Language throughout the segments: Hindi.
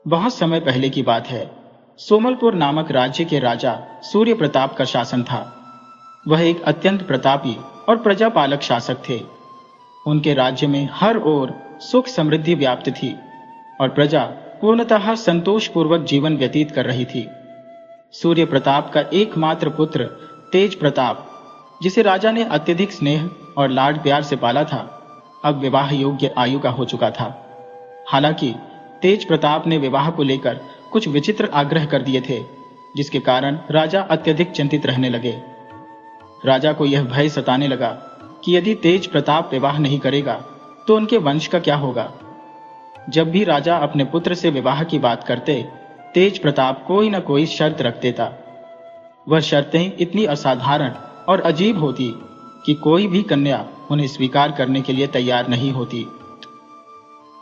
बहुत समय पहले की बात है। सोमलपुर नामक राज्य के राजा सूर्य प्रताप का शासन था। वह एक अत्यंत प्रतापी और प्रजापालक शासक थे। उनके राज्य में हर ओर सुख समृद्धि व्याप्त थी और प्रजा पूर्णतः संतोषपूर्वक जीवन व्यतीत कर रही थी। सूर्य प्रताप का एकमात्र पुत्र तेज प्रताप, जिसे राजा ने अत्यधिक स्नेह और लाड प्यार से पाला था, अब विवाह योग्य आयु का हो चुका था। हालांकि तेज प्रताप ने विवाह को लेकर कुछ विचित्र आग्रह कर दिए थे, जिसके कारण राजा अत्यधिक चिंतित रहने लगे। राजा को यह भय सताने लगा कि यदि तेज प्रताप विवाह नहीं करेगा तो उनके वंश का क्या होगा। जब भी राजा अपने पुत्र से विवाह की बात करते, तेज प्रताप कोई न कोई शर्त रख देता। वह शर्तें इतनी असाधारण और अजीब होती कि कोई भी कन्या उन्हें स्वीकार करने के लिए तैयार नहीं होती।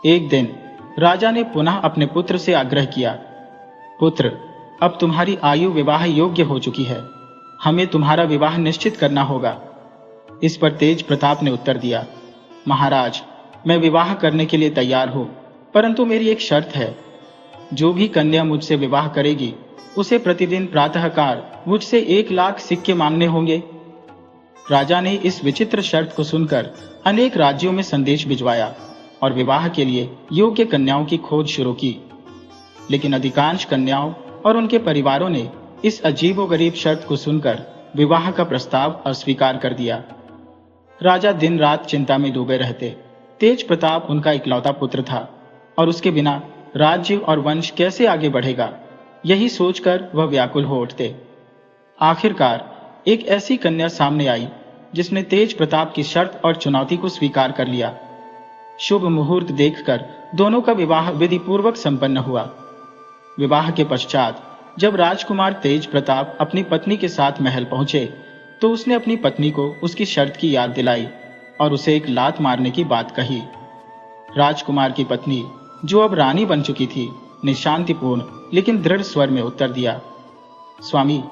एक दिन राजा ने पुनः अपने पुत्र से आग्रह किया, पुत्र, अब तुम्हारी आयु विवाह योग्य हो चुकी है, हमें तुम्हारा विवाह निश्चित करना होगा। इस पर तेज प्रताप ने उत्तर दिया, महाराज, मैं विवाह करने के लिए तैयार हूं, परंतु मेरी एक शर्त है। जो भी कन्या मुझसे विवाह करेगी उसे प्रतिदिन प्रातःकाल मुझसे 1,00,000 सिक्के मांगने होंगे। राजा ने इस विचित्र शर्त को सुनकर अनेक राज्यों में संदेश भिजवाया और विवाह के लिए योग्य कन्याओं की खोज शुरू की। लेकिन अधिकांश कन्याओं और उनके परिवारों ने इस अजीबोगरीब शर्त को सुनकर विवाह का प्रस्ताव अस्वीकार कर दिया। राजा दिन रात चिंता में डूबे रहते। तेज प्रताप उनका इकलौता पुत्र था और उसके बिना राज्य और वंश कैसे आगे बढ़ेगा, यही सोचकर वह व्याकुल हो उठते। आखिरकार एक ऐसी कन्या सामने आई जिसने तेज प्रताप की शर्त और चुनौती को स्वीकार कर लिया। शुभ मुहूर्त देखकर दोनों का विवाह विधि पूर्वक संपन्न हुआ। विवाह के पश्चात जब राजकुमार तेज प्रताप अपनी पत्नी के साथ महल पहुंचे तो उसने अपनी पत्नी को उसकी शर्त की याद दिलाई और उसे एक लात मारने की बात कही। राजकुमार की पत्नी, जो अब रानी बन चुकी थी, ने शांतिपूर्ण लेकिन दृढ़ स्वर में उत्तर दिया, स्वामी,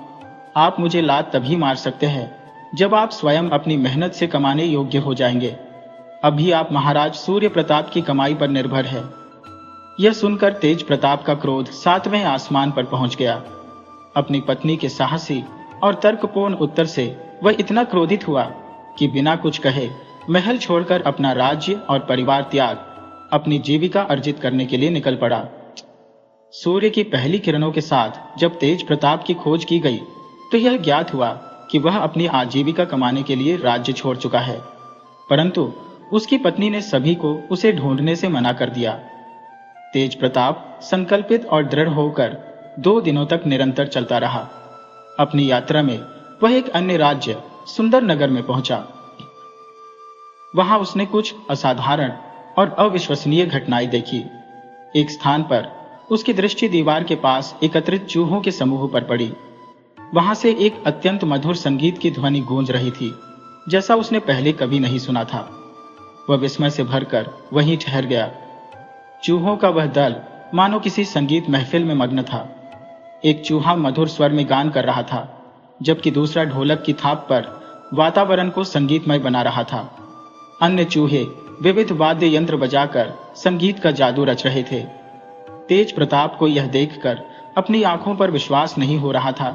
आप मुझे लात तभी मार सकते हैं जब आप स्वयं अपनी मेहनत से कमाने योग्य हो जाएंगे। अभी आप महाराज सूर्य प्रताप की कमाई पर निर्भर है। यह सुनकर तेज प्रताप का क्रोध 7वें आसमान पर पहुंच गया। अपनी पत्नी के साहसी और तर्कपूर्ण उत्तर से वह इतना क्रोधित हुआ कि बिना कुछ कहे महल छोड़कर अपना राज्य और परिवार त्याग अपनी जीविका अर्जित करने के लिए निकल पड़ा। सूर्य की पहली किरणों के साथ जब तेज प्रताप की खोज की गई तो यह ज्ञात हुआ कि वह अपनी आजीविका कमाने के लिए राज्य छोड़ चुका है, परंतु उसकी पत्नी ने सभी को उसे ढूंढने से मना कर दिया। तेज प्रताप संकल्पित और दृढ़ होकर 2 दिनों तक निरंतर चलता रहा। अपनी यात्रा में वह एक अन्य राज्य सुंदर नगर में पहुंचा। वहां उसने कुछ असाधारण और अविश्वसनीय घटनाएं देखी। एक स्थान पर उसकी दृष्टि दीवार के पास एकत्रित चूहों के समूह पर पड़ी। वहां से एक अत्यंत मधुर संगीत की ध्वनि गूंज रही थी, जैसा उसने पहले कभी नहीं सुना था। वह विस्मय से भरकर वहीं ठहर गया। चूहों का वह दल मानो किसी संगीत महफिल में मग्न था। एक चूहा मधुर स्वर में गान कर रहा था, जबकि दूसरा ढोलक की थाप पर वातावरण को संगीतमय बना रहा था। अन्य चूहे विविध वाद्य यंत्र बजाकर संगीत का जादू रच रहे थे। तेज प्रताप को यह देखकर अपनी आंखों पर विश्वास नहीं हो रहा था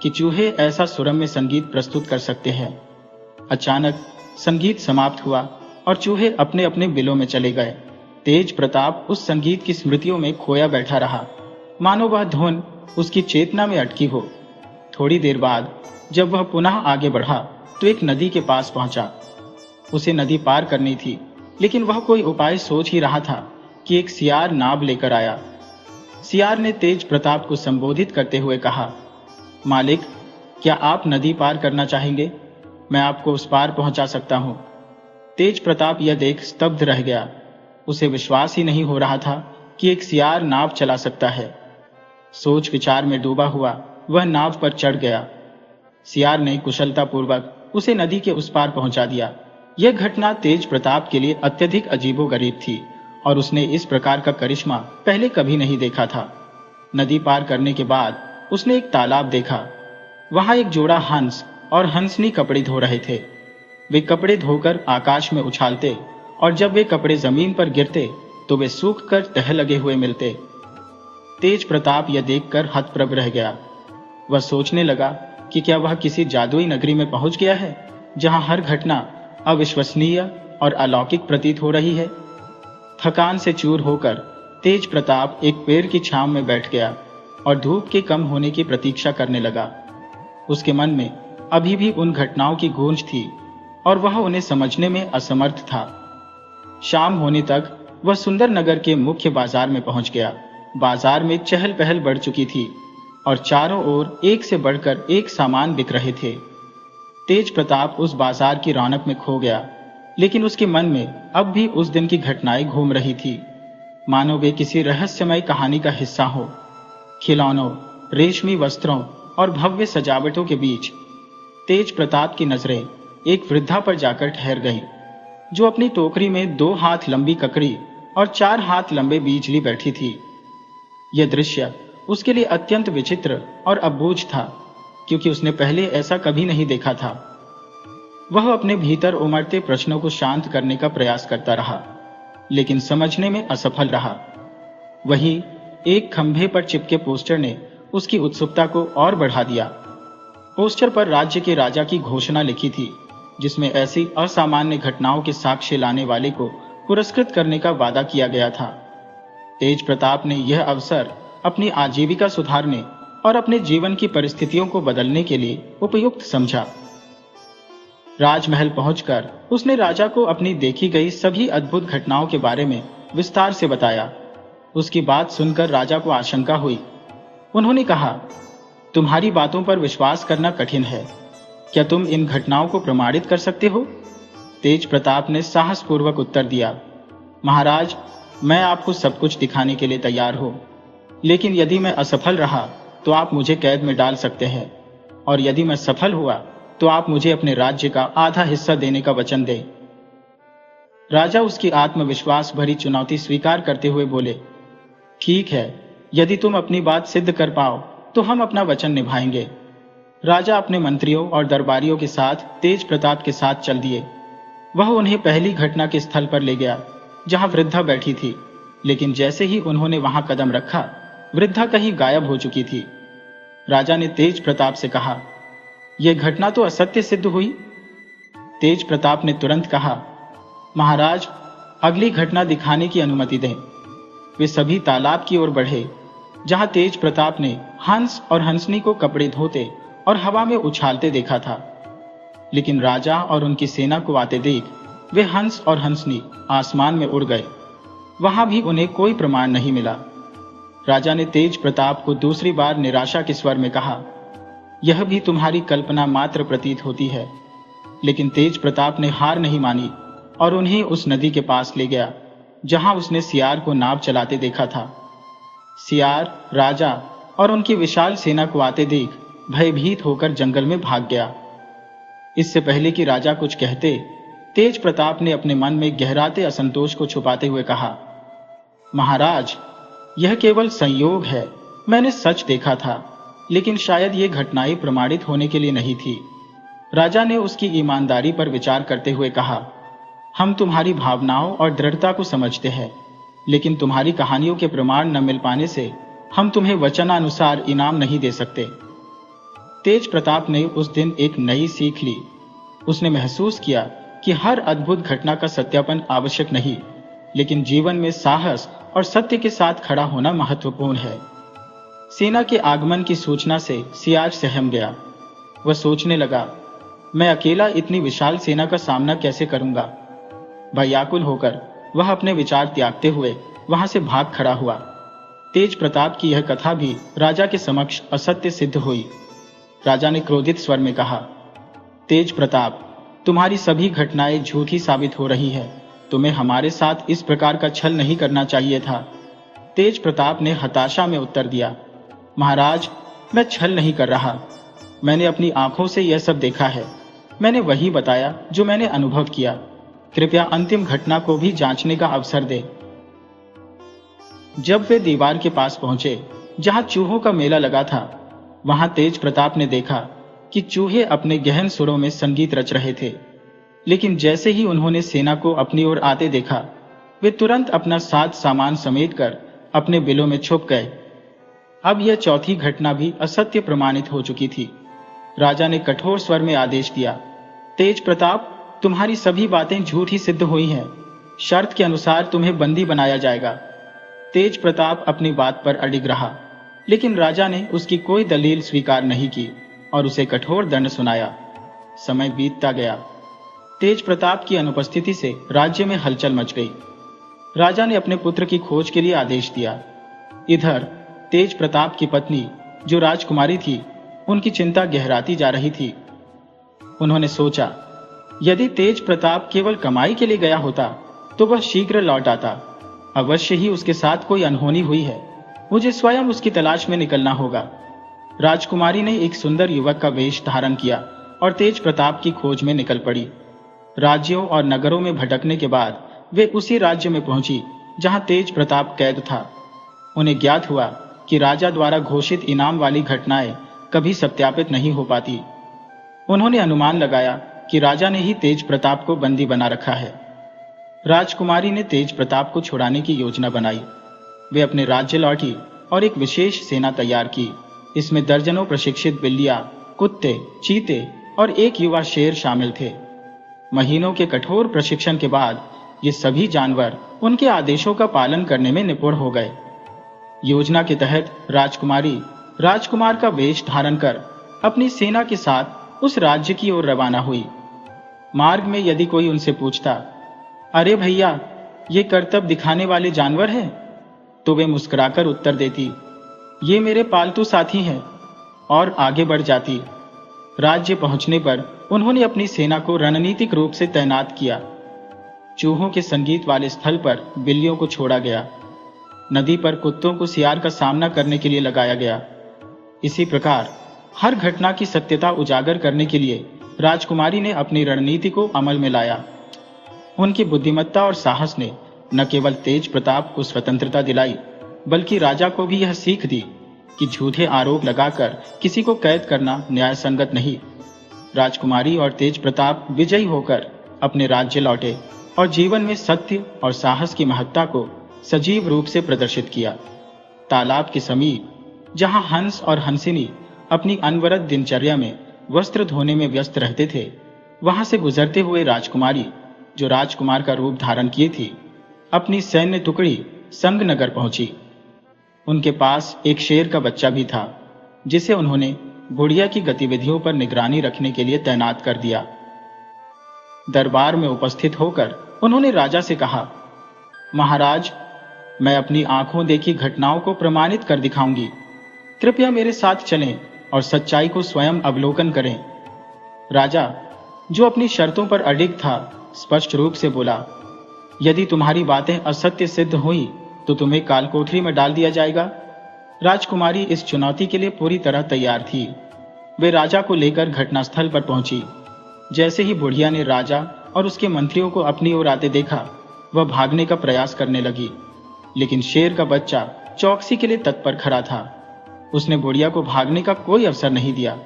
कि चूहे ऐसा सुरम्य संगीत प्रस्तुत कर सकते हैं। अचानक संगीत समाप्त हुआ और चूहे अपने अपने बिलों में चले गए। तेज प्रताप उस संगीत की स्मृतियों में खोया बैठा रहा, मानो वह धुन उसकी चेतना में अटकी हो। थोड़ी देर बाद जब वह पुनः आगे बढ़ा तो एक नदी के पास पहुंचा। उसे नदी पार करनी थी, लेकिन वह कोई उपाय सोच ही रहा था कि एक सियार नाव लेकर आया। सियार ने तेज प्रताप को संबोधित करते हुए कहा, मालिक, क्या आप नदी पार करना चाहेंगे? मैं आपको उस पार पहुंचा सकता हूं। तेज प्रताप यह देख स्तब्ध रह गया। उसे विश्वास ही नहीं हो रहा था कि एक सियार नाव चला सकता है। सोच विचार में डूबा हुआ वह नाव पर चढ़ गया। सियार ने कुशलतापूर्वक उसे नदी के उस पार पहुंचा दिया। यह घटना तेज प्रताप के लिए अत्यधिक अजीबोगरीब थी और उसने इस प्रकार का करिश्मा पहले कभी नहीं देखा था। नदी पार करने के बाद उसने एक तालाब देखा। वहां एक जोड़ा हंस और हंसनी कपड़े धो रहे थे। वे कपड़े धोकर आकाश में उछालते और जब वे कपड़े जमीन पर गिरते तो वे सूख कर तह लगे हुए मिलते। तेज प्रताप यह देखकर हतप्रभ रह गया। वह सोचने लगा कि क्या वह किसी जादुई नगरी में पहुंच गया है, जहां हर घटना अविश्वसनीय और अलौकिक प्रतीत हो रही है। थकान से चूर होकर तेज प्रताप एक पेड़ की छांव में बैठ गया और धूप के कम होने की प्रतीक्षा करने लगा। उसके मन में अभी भी उन घटनाओं की गूंज थी और वह उन्हें समझने में असमर्थ था। शाम होने तक वह सुंदर नगर के मुख्य बाजार में पहुंच गया। बाजार में चहल पहल बढ़ चुकी थी और चारों ओर एक से बढ़कर एक सामान बिक रहे थे। तेज प्रताप उस बाजार की रौनक में खो गया, लेकिन उसके मन में अब भी उस दिन की घटनाएं घूम रही थी, मानो वे किसी रहस्यमय कहानी का हिस्सा हो। खिलौनों, रेशमी वस्त्रों और भव्य सजावटों के बीच तेज प्रताप की नजरें एक वृद्धा पर जाकर ठहर गई, जो अपनी टोकरी में 2 हाथ लंबी ककड़ी और 4 हाथ लंबे बीज ली बैठी थी। यह दृश्य उसके लिए अत्यंत विचित्र और अबूझ था, क्योंकि उसने पहले ऐसा कभी नहीं देखा था। वह अपने भीतर उमड़ते प्रश्नों को शांत करने का प्रयास करता रहा, लेकिन समझने में असफल रहा। वहीं एक खंभे पर चिपके पोस्टर ने उसकी उत्सुकता को और बढ़ा दिया। पोस्टर पर राज्य के राजा की घोषणा लिखी थी, जिसमें ऐसी असामान्य घटनाओं के साक्ष्य लाने वाले को पुरस्कृत करने का वादा किया गया था। तेज प्रताप ने यह अवसर अपनी आजीविका सुधारने और अपने जीवन की परिस्थितियों को बदलने के लिए उपयुक्त समझा। राजमहल पहुंचकर उसने राजा को अपनी देखी गई सभी अद्भुत घटनाओं के बारे में विस्तार से बताया। उसकी बात सुनकर राजा को आशंका हुई। उन्होंने कहा, तुम्हारी बातों पर विश्वास करना कठिन है। क्या तुम इन घटनाओं को प्रमाणित कर सकते हो? तेज प्रताप ने साहसपूर्वक उत्तर दिया, महाराज, मैं आपको सब कुछ दिखाने के लिए तैयार हूं, लेकिन यदि मैं असफल रहा तो आप मुझे कैद में डाल सकते हैं, और यदि मैं सफल हुआ तो आप मुझे अपने राज्य का आधा हिस्सा देने का वचन दें। राजा उसकी आत्मविश्वास भरी चुनौती स्वीकार करते हुए बोले, ठीक है, यदि तुम अपनी बात सिद्ध कर पाओ तो हम अपना वचन निभाएंगे। राजा अपने मंत्रियों और दरबारियों के साथ तेज प्रताप के साथ चल दिए। वह उन्हें पहली घटना के स्थल पर ले गया, जहां वृद्धा बैठी थी, लेकिन जैसे ही उन्होंने वहां कदम रखा, वृद्धा कहीं गायब हो चुकी थी। राजा ने तेज प्रताप से कहा, यह घटना तो असत्य सिद्ध हुई। तेज प्रताप ने तुरंत कहा, महाराज, अगली घटना दिखाने की अनुमति दें। वे सभी तालाब की ओर बढ़े, जहां तेज प्रताप ने हंस और हंसनी को कपड़े धोते और हवा में उछालते देखा था। लेकिन राजा और उनकी सेना को आते देख वे हंस और हंसनी आसमान में उड़ गए। वहां भी उन्हें कोई प्रमाण नहीं मिला। राजा ने तेज प्रताप को दूसरी बार निराशा के स्वर में कहा, यह भी तुम्हारी कल्पना मात्र प्रतीत होती है। लेकिन तेज प्रताप ने हार नहीं मानी और उन्हें उस नदी के पास ले गया, जहां उसने सियार को नाव चलाते देखा था। सियार राजा और उनकी विशाल सेना को आते देख भयभीत होकर जंगल में भाग गया। इससे पहले कि राजा कुछ कहते, तेज प्रताप ने अपने मन में गहराते असंतोष को छुपाते हुए कहा, महाराज, यह केवल संयोग है। मैंने सच देखा था, लेकिन शायद ये घटनाएं प्रमाणित होने के लिए नहीं थी। राजा ने उसकी ईमानदारी पर विचार करते हुए कहा, हम तुम्हारी भावनाओं और दृढ़ता को समझते हैं, लेकिन तुम्हारी कहानियों के प्रमाण न मिल पाने से हम तुम्हें वचनानुसार इनाम नहीं दे सकते। तेज प्रताप ने उस दिन एक नई सीख ली। उसने महसूस किया कि हर अद्भुत घटना का सत्यापन आवश्यक नहीं, लेकिन जीवन में साहस और सत्य के साथ खड़ा होना महत्वपूर्ण है। सेना के आगमन की सूचना से सियार सहम गया। वह सोचने लगा, मैं अकेला इतनी विशाल सेना का सामना कैसे करूंगा। भयाकुल होकर वह अपने विचार त्यागते हुए वहां से भाग खड़ा हुआ। तेज प्रताप की यह कथा भी राजा के समक्ष असत्य सिद्ध हुई। राजा ने क्रोधित स्वर में कहा, तेज प्रताप, तुम्हारी सभी घटनाएं झूठी साबित हो रही है। तुम्हें हमारे साथ इस प्रकार का छल नहीं करना चाहिए था। तेज प्रताप ने हताशा में उत्तर दिया, महाराज, मैं छल नहीं कर रहा। मैंने अपनी आंखों से यह सब देखा है। मैंने वही बताया जो मैंने अनुभव किया। कृपया अंतिम घटना को भी जांचने का अवसर दे। जब वे दीवार के पास पहुंचे, जहां चूहों का मेला लगा था, वहां तेज प्रताप ने देखा कि चूहे अपने गहन सुरों में संगीत रच रहे थे। लेकिन जैसे ही उन्होंने सेना को अपनी ओर आते देखा, वे तुरंत अपना साथ सामान समेटकर अपने बिलों में छुप गए अब यह चौथी घटना भी असत्य प्रमाणित हो चुकी थी। राजा ने कठोर स्वर में आदेश दिया, तेज प्रताप, तुम्हारी सभी बातें झूठी सिद्ध हुई हैं। शर्त के अनुसार तुम्हें बंदी बनाया जाएगा। तेज प्रताप अपनी बात पर अडिग रहा, लेकिन राजा ने उसकी कोई दलील स्वीकार नहीं की और उसे कठोर दंड सुनाया। समय बीतता गया। तेज प्रताप की अनुपस्थिति से राज्य में हलचल मच गई। राजा ने अपने पुत्र की खोज के लिए आदेश दिया। इधर तेज प्रताप की पत्नी, जो राजकुमारी थी, उनकी चिंता गहराती जा रही थी। उन्होंने सोचा, यदि तेज प्रताप केवल कमाई के लिए गया होता तो वह शीघ्र लौट आता। अवश्य ही उसके साथ कोई अनहोनी हुई है। मुझे स्वयं उसकी तलाश में निकलना होगा। राजकुमारी ने एक सुंदर युवक का वेश धारण किया और तेज प्रताप की खोज में निकल पड़ी। राज्यों और नगरों में भटकने के बाद वे उसी राज्य में पहुंची जहां तेज प्रताप कैद था। उन्हें ज्ञात हुआ कि राजा द्वारा घोषित इनाम वाली घटनाएं कभी सत्यापित नहीं हो पाती। उन्होंने अनुमान लगाया कि राजा ने ही तेज प्रताप को बंदी बना रखा है। राजकुमारी ने तेज प्रताप को छुड़ाने की योजना बनाई। वे अपने राज्य लौटी और एक विशेष सेना तैयार की। इसमें दर्जनों प्रशिक्षित बिल्लियां, कुत्ते, चीते और एक युवा शेर शामिल थे। महीनों के कठोर प्रशिक्षण के बाद ये सभी जानवर उनके आदेशों का पालन करने में निपुण हो गए। योजना के तहत राजकुमारी राजकुमार का वेश धारण कर अपनी सेना के साथ उस राज्य की ओर रवाना हुई। मार्ग में यदि कोई उनसे पूछता, अरे भैया, ये करतब दिखाने वाले जानवर हैं, तो वे मुस्कुराकर उत्तर देती, ये मेरे पालतू साथी हैं, और आगे बढ़ जाती। राज्य पहुंचने पर उन्होंने अपनी सेना को रणनीतिक रूप से तैनात किया। चूहों के संगीत वाले स्थल पर बिल्लियों को छोड़ा गया। नदी पर कुत्तों को सियार का सामना करने के लिए लगाया गया। इसी प्रकार हर घटना की सत्यता उजागर करने के लिए राजकुमारी ने अपनी रणनीति को अमल में लाया। उनकी बुद्धिमत्ता और साहस ने न केवल तेज प्रताप को स्वतंत्रता दिलाई, बल्कि राजा को भी यह सीख दी कि झूठे आरोप लगाकर किसी को कैद करना न्याय संगत नहीं। राजकुमारी और तेज प्रताप विजयी होकर अपने राज्य लौटे और जीवन में सत्य और साहस की महत्ता को सजीव रूप से प्रदर्शित किया। तालाब के समीप जहां हंस और हंसिनी अपनी अनवरत दिनचर्या में वस्त्र धोने में व्यस्त रहते थे, वहां से गुजरते हुए राजकुमारी, जो राजकुमार का रूप धारण किए थी, अपनी सैन्य टुकड़ी संगनगर पहुंची। उनके पास एक शेर का बच्चा भी था, जिसे उन्होंने बुढ़िया की गतिविधियों पर निगरानी रखने के लिए तैनात कर दिया। दरबार में उपस्थित होकर उन्होंने राजा से कहा, महाराज, मैं अपनी आंखों देखी घटनाओं को प्रमाणित कर दिखाऊंगी। कृपया मेरे साथ चलें और सच्चाई को स्वयं अवलोकन करें। राजा, जो अपनी शर्तों पर अडिग था, स्पष्ट रूप से बोला, यदि तुम्हारी बातें असत्य सिद्ध हुई तो तुम्हें कालकोठरी में डाल दिया जाएगा। राजकुमारी इस चुनौती के लिए पूरी तरह तैयार थी। वे राजा को लेकर घटनास्थल पर पहुंची। जैसे ही बुढ़िया ने राजा और उसके मंत्रियों को अपनी ओर आते देखा, वह भागने का प्रयास करने लगी, लेकिन शेर का बच्चा चौकसी के लिए तत्पर खड़ा था। उसने बुढ़िया को भागने का कोई अवसर नहीं दिया।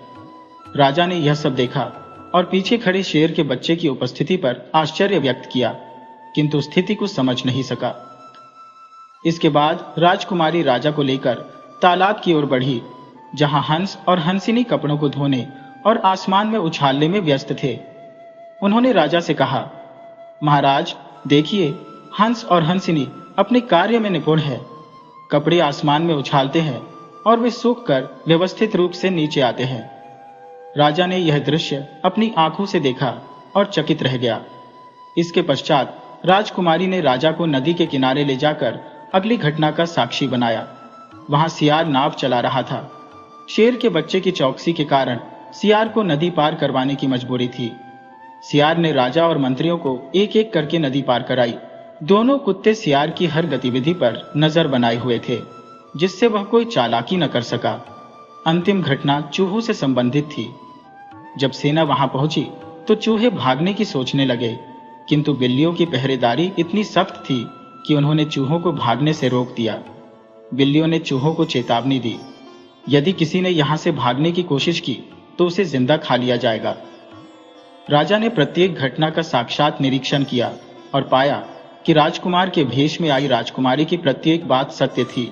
राजा ने यह सब देखा और पीछे खड़े शेर के बच्चे की उपस्थिति पर आश्चर्य व्यक्त किया, किंतु स्थिति को समझ नहीं सका। इसके बाद राजकुमारी राजा को लेकर तालाब की ओर बढ़ी, जहां हंस और हंसिनी कपड़ों को धोने और आसमान में उछालने में व्यस्त थे। उन्होंने राजा से कहा, महाराज, देखिए, हंस और हंसिनी अपने कार्य में निपुण है। कपड़े आसमान में उछालते हैं और वे सूखकर व्यवस्थित रूप से नीचे आते हैं। राजा ने यह दृश्य अपनी आंखों से देखा और चकित रह गया। इसके पश्चात राजकुमारी ने राजा को नदी के किनारे ले जाकर अगली घटना का साक्षी बनाया। वहां सियार नाव चला रहा था। शेर के बच्चे की चौकसी के कारण सियार को नदी पार करवाने की मजबूरी थी। सियार ने राजा और मंत्रियों को एक एक करके नदी पार कराई। दोनों कुत्ते सियार की हर गतिविधि पर नजर बनाए हुए थे, जिससे वह कोई चालाकी न कर सका। अंतिम घटना चूहों से संबंधित थी। जब सेना वहां पहुंची तो चूहे भागने की सोचने लगे, किंतु बिल्लियों की पहरेदारी इतनी सख्त थी कि उन्होंने चूहों को भागने से रोक दिया। बिल्लियों ने चूहों को चेतावनी दी, यदि किसी ने यहां से भागने की कोशिश की तो उसे जिंदा खा लिया जाएगा। राजा ने प्रत्येक घटना का साक्षात निरीक्षण किया और पाया कि राजकुमार के भेष में आई राजकुमारी की प्रत्येक बात सत्य थी।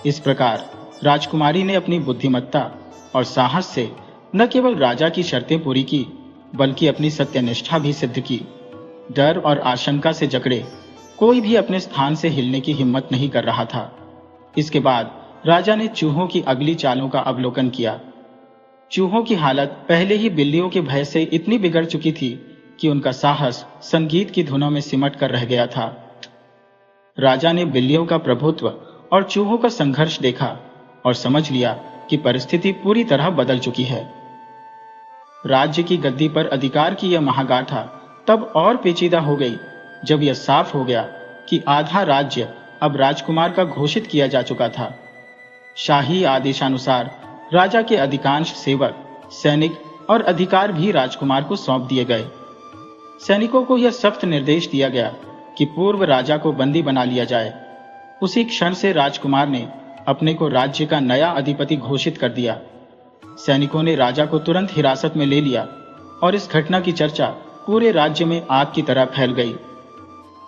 इस प्रकार राजकुमारी ने अपनी बुद्धिमत्ता और साहस से न केवल राजा की शर्तें पूरी की, बल्कि अपनी सत्यनिष्ठा भी सिद्ध की। डर और आशंका से जकड़े कोई भी अपने स्थान से हिलने की हिम्मत नहीं कर रहा था। इसके बाद राजा ने चूहों की अगली चालों का अवलोकन किया। चूहों की हालत पहले ही बिल्लियों के भय से इतनी बिगड़ चुकी थी कि उनका साहस संगीत की धुनों में सिमट कर रह गया था। राजा ने बिल्लियों का प्रभुत्व और चूहों का संघर्ष देखा और समझ लिया कि परिस्थिति पूरी तरह बदल चुकी है। राज्य की गद्दी पर अधिकार की यह महागाथा तब और पेचीदा हो गई जब यह साफ हो गया कि आधा राज्य अब राजकुमार का घोषित किया जा चुका था। शाही आदेशानुसार राजा के अधिकांश सेवक, सैनिक और अधिकार भी राजकुमार को सौंप दिए गए। सैनिकों को यह सख्त निर्देश दिया गया कि पूर्व राजा को बंदी बना लिया जाए। उसी क्षण से राजकुमार ने अपने को राज्य का नया अधिपति घोषित कर दिया। सैनिकों ने राजा को तुरंत हिरासत में ले लिया और इस घटना की चर्चा पूरे राज्य में आग की तरह फैल गई।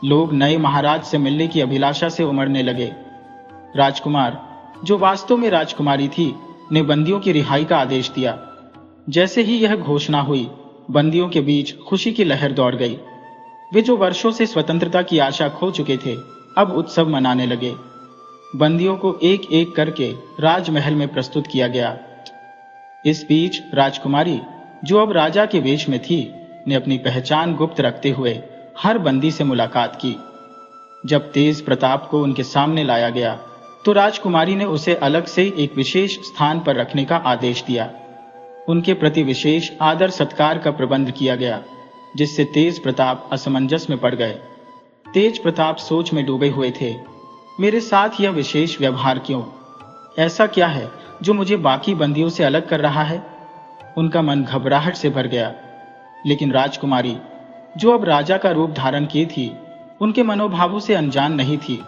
लोग नए महाराज से मिलने की अभिलाषा से उमड़ने लगे। राजकुमार, जो वास्तव में राजकुमारी थी, ने बंदियों की रिहाई का आदेश दिया। जैसे ही यह घोषणा हुई, बंदियों के बीच खुशी की लहर दौड़ गई। वे जो वर्षों से स्वतंत्रता की आशा खो चुके थे, अब उत्सव मनाने लगे। बंदियों को एक एक करके राजमहल में प्रस्तुत किया गया। इस बीच राजकुमारी, जो अब राजा के वेश में थी, ने अपनी पहचान गुप्त रखते हुए हर बंदी से मुलाकात की। जब तेज प्रताप को उनके सामने लाया गया तो राजकुमारी ने उसे अलग से एक विशेष स्थान पर रखने का आदेश दिया। उनके प्रति विशेष आदर सत्कार का प्रबंध किया गया, जिससे तेज प्रताप असमंजस में पड़ गए। तेज प्रताप सोच में डूबे हुए थे। मेरे साथ यह विशेष व्यवहार क्यों? ऐसा क्या है जो मुझे बाकी बंदियों से अलग कर रहा है? उनका मन घबराहट से भर गया। लेकिन राजकुमारी, जो अब राजा का रूप धारण की थी, उनके मनोभावों से अनजान नहीं थी।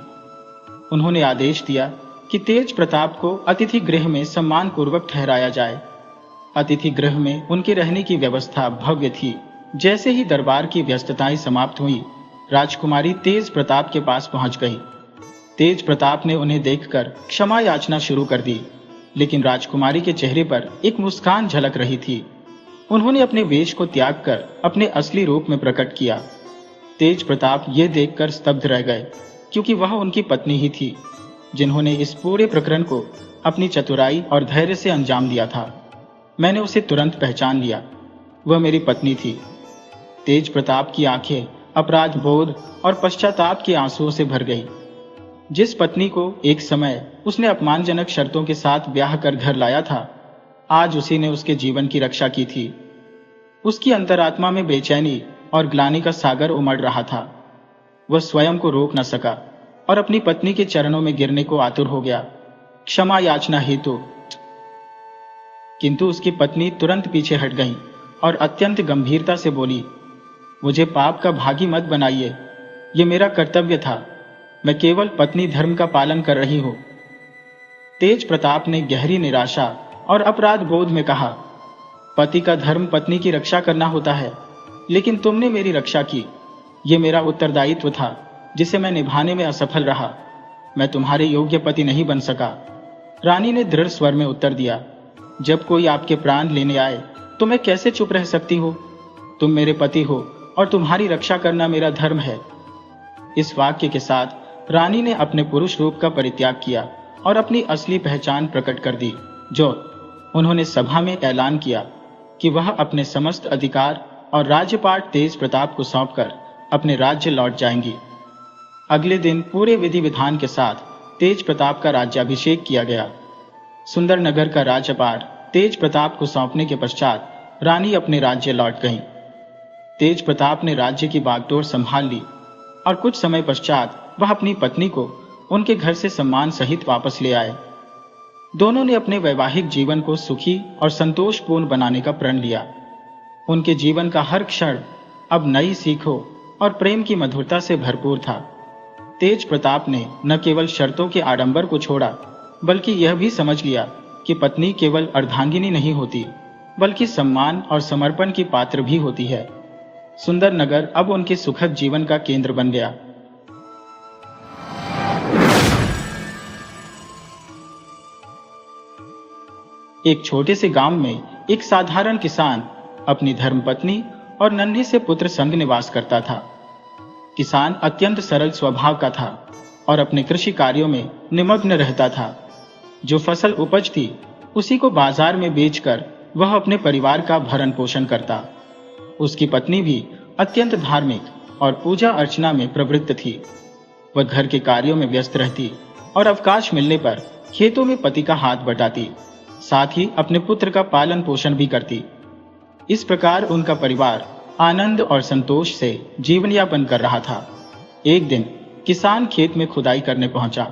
उन्होंने आदेश दिया कि तेज प्रताप को अतिथि गृह में सम्मान पूर्वक ठहराया जाए। अतिथि गृह में उनके रहने की व्यवस्था भव्य थी। जैसे ही दरबार की व्यस्तताएं समाप्त हुई, राजकुमारी तेज प्रताप के पास पहुंच गई। तेज प्रताप ने उन्हें देखकर क्षमा याचना शुरू कर दी, लेकिन राजकुमारी के चेहरे पर एक मुस्कान झलक रही थी। उन्होंने अपने वेश को त्याग कर अपने असली रूप में प्रकट किया। तेज प्रताप यह देखकर स्तब्ध रह गए, क्योंकि वह उनकी पत्नी ही थी, जिन्होंने इस पूरे प्रकरण को अपनी चतुराई और धैर्य से अंजाम दिया था। मैंने उसे तुरंत पहचान लिया। वह मेरी पत्नी थी। तेज प्रताप की आंखें अपराध बोध और पश्चाताप के आंसुओं से भर गई। जिस पत्नी को एक समय उसने अपमानजनक शर्तों के साथ ब्याह कर घर लाया था, आज उसी ने उसके जीवन की रक्षा की थी। उसकी अंतरात्मा में बेचैनी और ग्लानि का सागर उमड़ रहा था। वह स्वयं को रोक न सका और अपनी पत्नी के चरणों में गिरने को आतुर हो गया, क्षमा याचना हेतु। किंतु उसकी पत्नी तुरंत पीछे हट गई और अत्यंत गंभीरता से बोली, मुझे पाप का भागी मत बनाइए। ये मेरा कर्तव्य था। मैं केवल पत्नी धर्म का पालन कर रही हूं। तेज प्रताप ने गहरी निराशा और अपराध बोध में कहा, पति का धर्म पत्नी की रक्षा करना होता है, लेकिन तुमने मेरी रक्षा की। यह मेरा उत्तरदायित्व था, जिसे मैं निभाने में असफल रहा। मैं तुम्हारे योग्य पति नहीं बन सका। रानी ने दृढ़ स्वर में उत्तर दिया, जब कोई आपके प्राण लेने आए तो मैं कैसे चुप रह सकती हूँ? तुम मेरे पति हो और तुम्हारी रक्षा करना मेरा धर्म है। इस वाक्य के साथ रानी ने अपने पुरुष रूप का परित्याग किया और अपनी असली पहचान प्रकट कर दी। जो उन्होंने सभा में ऐलान किया कि वह अपने समस्त अधिकार और राज्यपाट तेज प्रताप को सौंपकर अपने राज्य लौट जाएंगी। अगले दिन पूरे विधि विधान के साथ तेज प्रताप का राज्याभिषेक किया गया। सुंदर नगर का राज्यपाट तेज प्रताप को सौंपने के पश्चात रानी अपने राज्य लौट गईं। तेज प्रताप ने राज्य की बागडोर संभाल ली और कुछ समय पश्चात वह अपनी पत्नी को उनके घर से सम्मान सहित वापस ले आए। दोनों ने अपने वैवाहिक जीवन को सुखी और संतोषपूर्ण बनाने का प्रण लिया। उनके जीवन का हर क्षण अब नई सीखों और प्रेम की मधुरता से भरपूर था। तेज प्रताप ने न केवल शर्तों के आडंबर को छोड़ा, बल्कि यह भी समझ लिया कि पत्नी केवल अर्धांगिनी नहीं होती, बल्कि सम्मान और समर्पण की पात्र भी होती है। सुंदर नगर अब उनके सुखद जीवन का केंद्र बन गया। एक छोटे से गांव में एक साधारण किसान अपनी धर्मपत्नी और नन्हे से पुत्र संग निवास करता था। किसान अत्यंत सरल स्वभाव का था और अपने कृषि कार्यों में निमग्न रहता था। जो फसल उपजती उसी को बाजार में बेचकर वह अपने परिवार का भरण पोषण करता। उसकी पत्नी भी अत्यंत धार्मिक और पूजा अर्चना में प्रवृत्त थी। वह घर के कार्यों में व्यस्त रहती और अवकाश मिलने पर खेतों में पति का हाथ बटाती, साथ ही अपने पुत्र का पालन पोषण भी करती। इस प्रकार उनका परिवार आनंद और संतोष से जीवन यापन कर रहा था। एक दिन किसान खेत में खुदाई करने पहुंचा।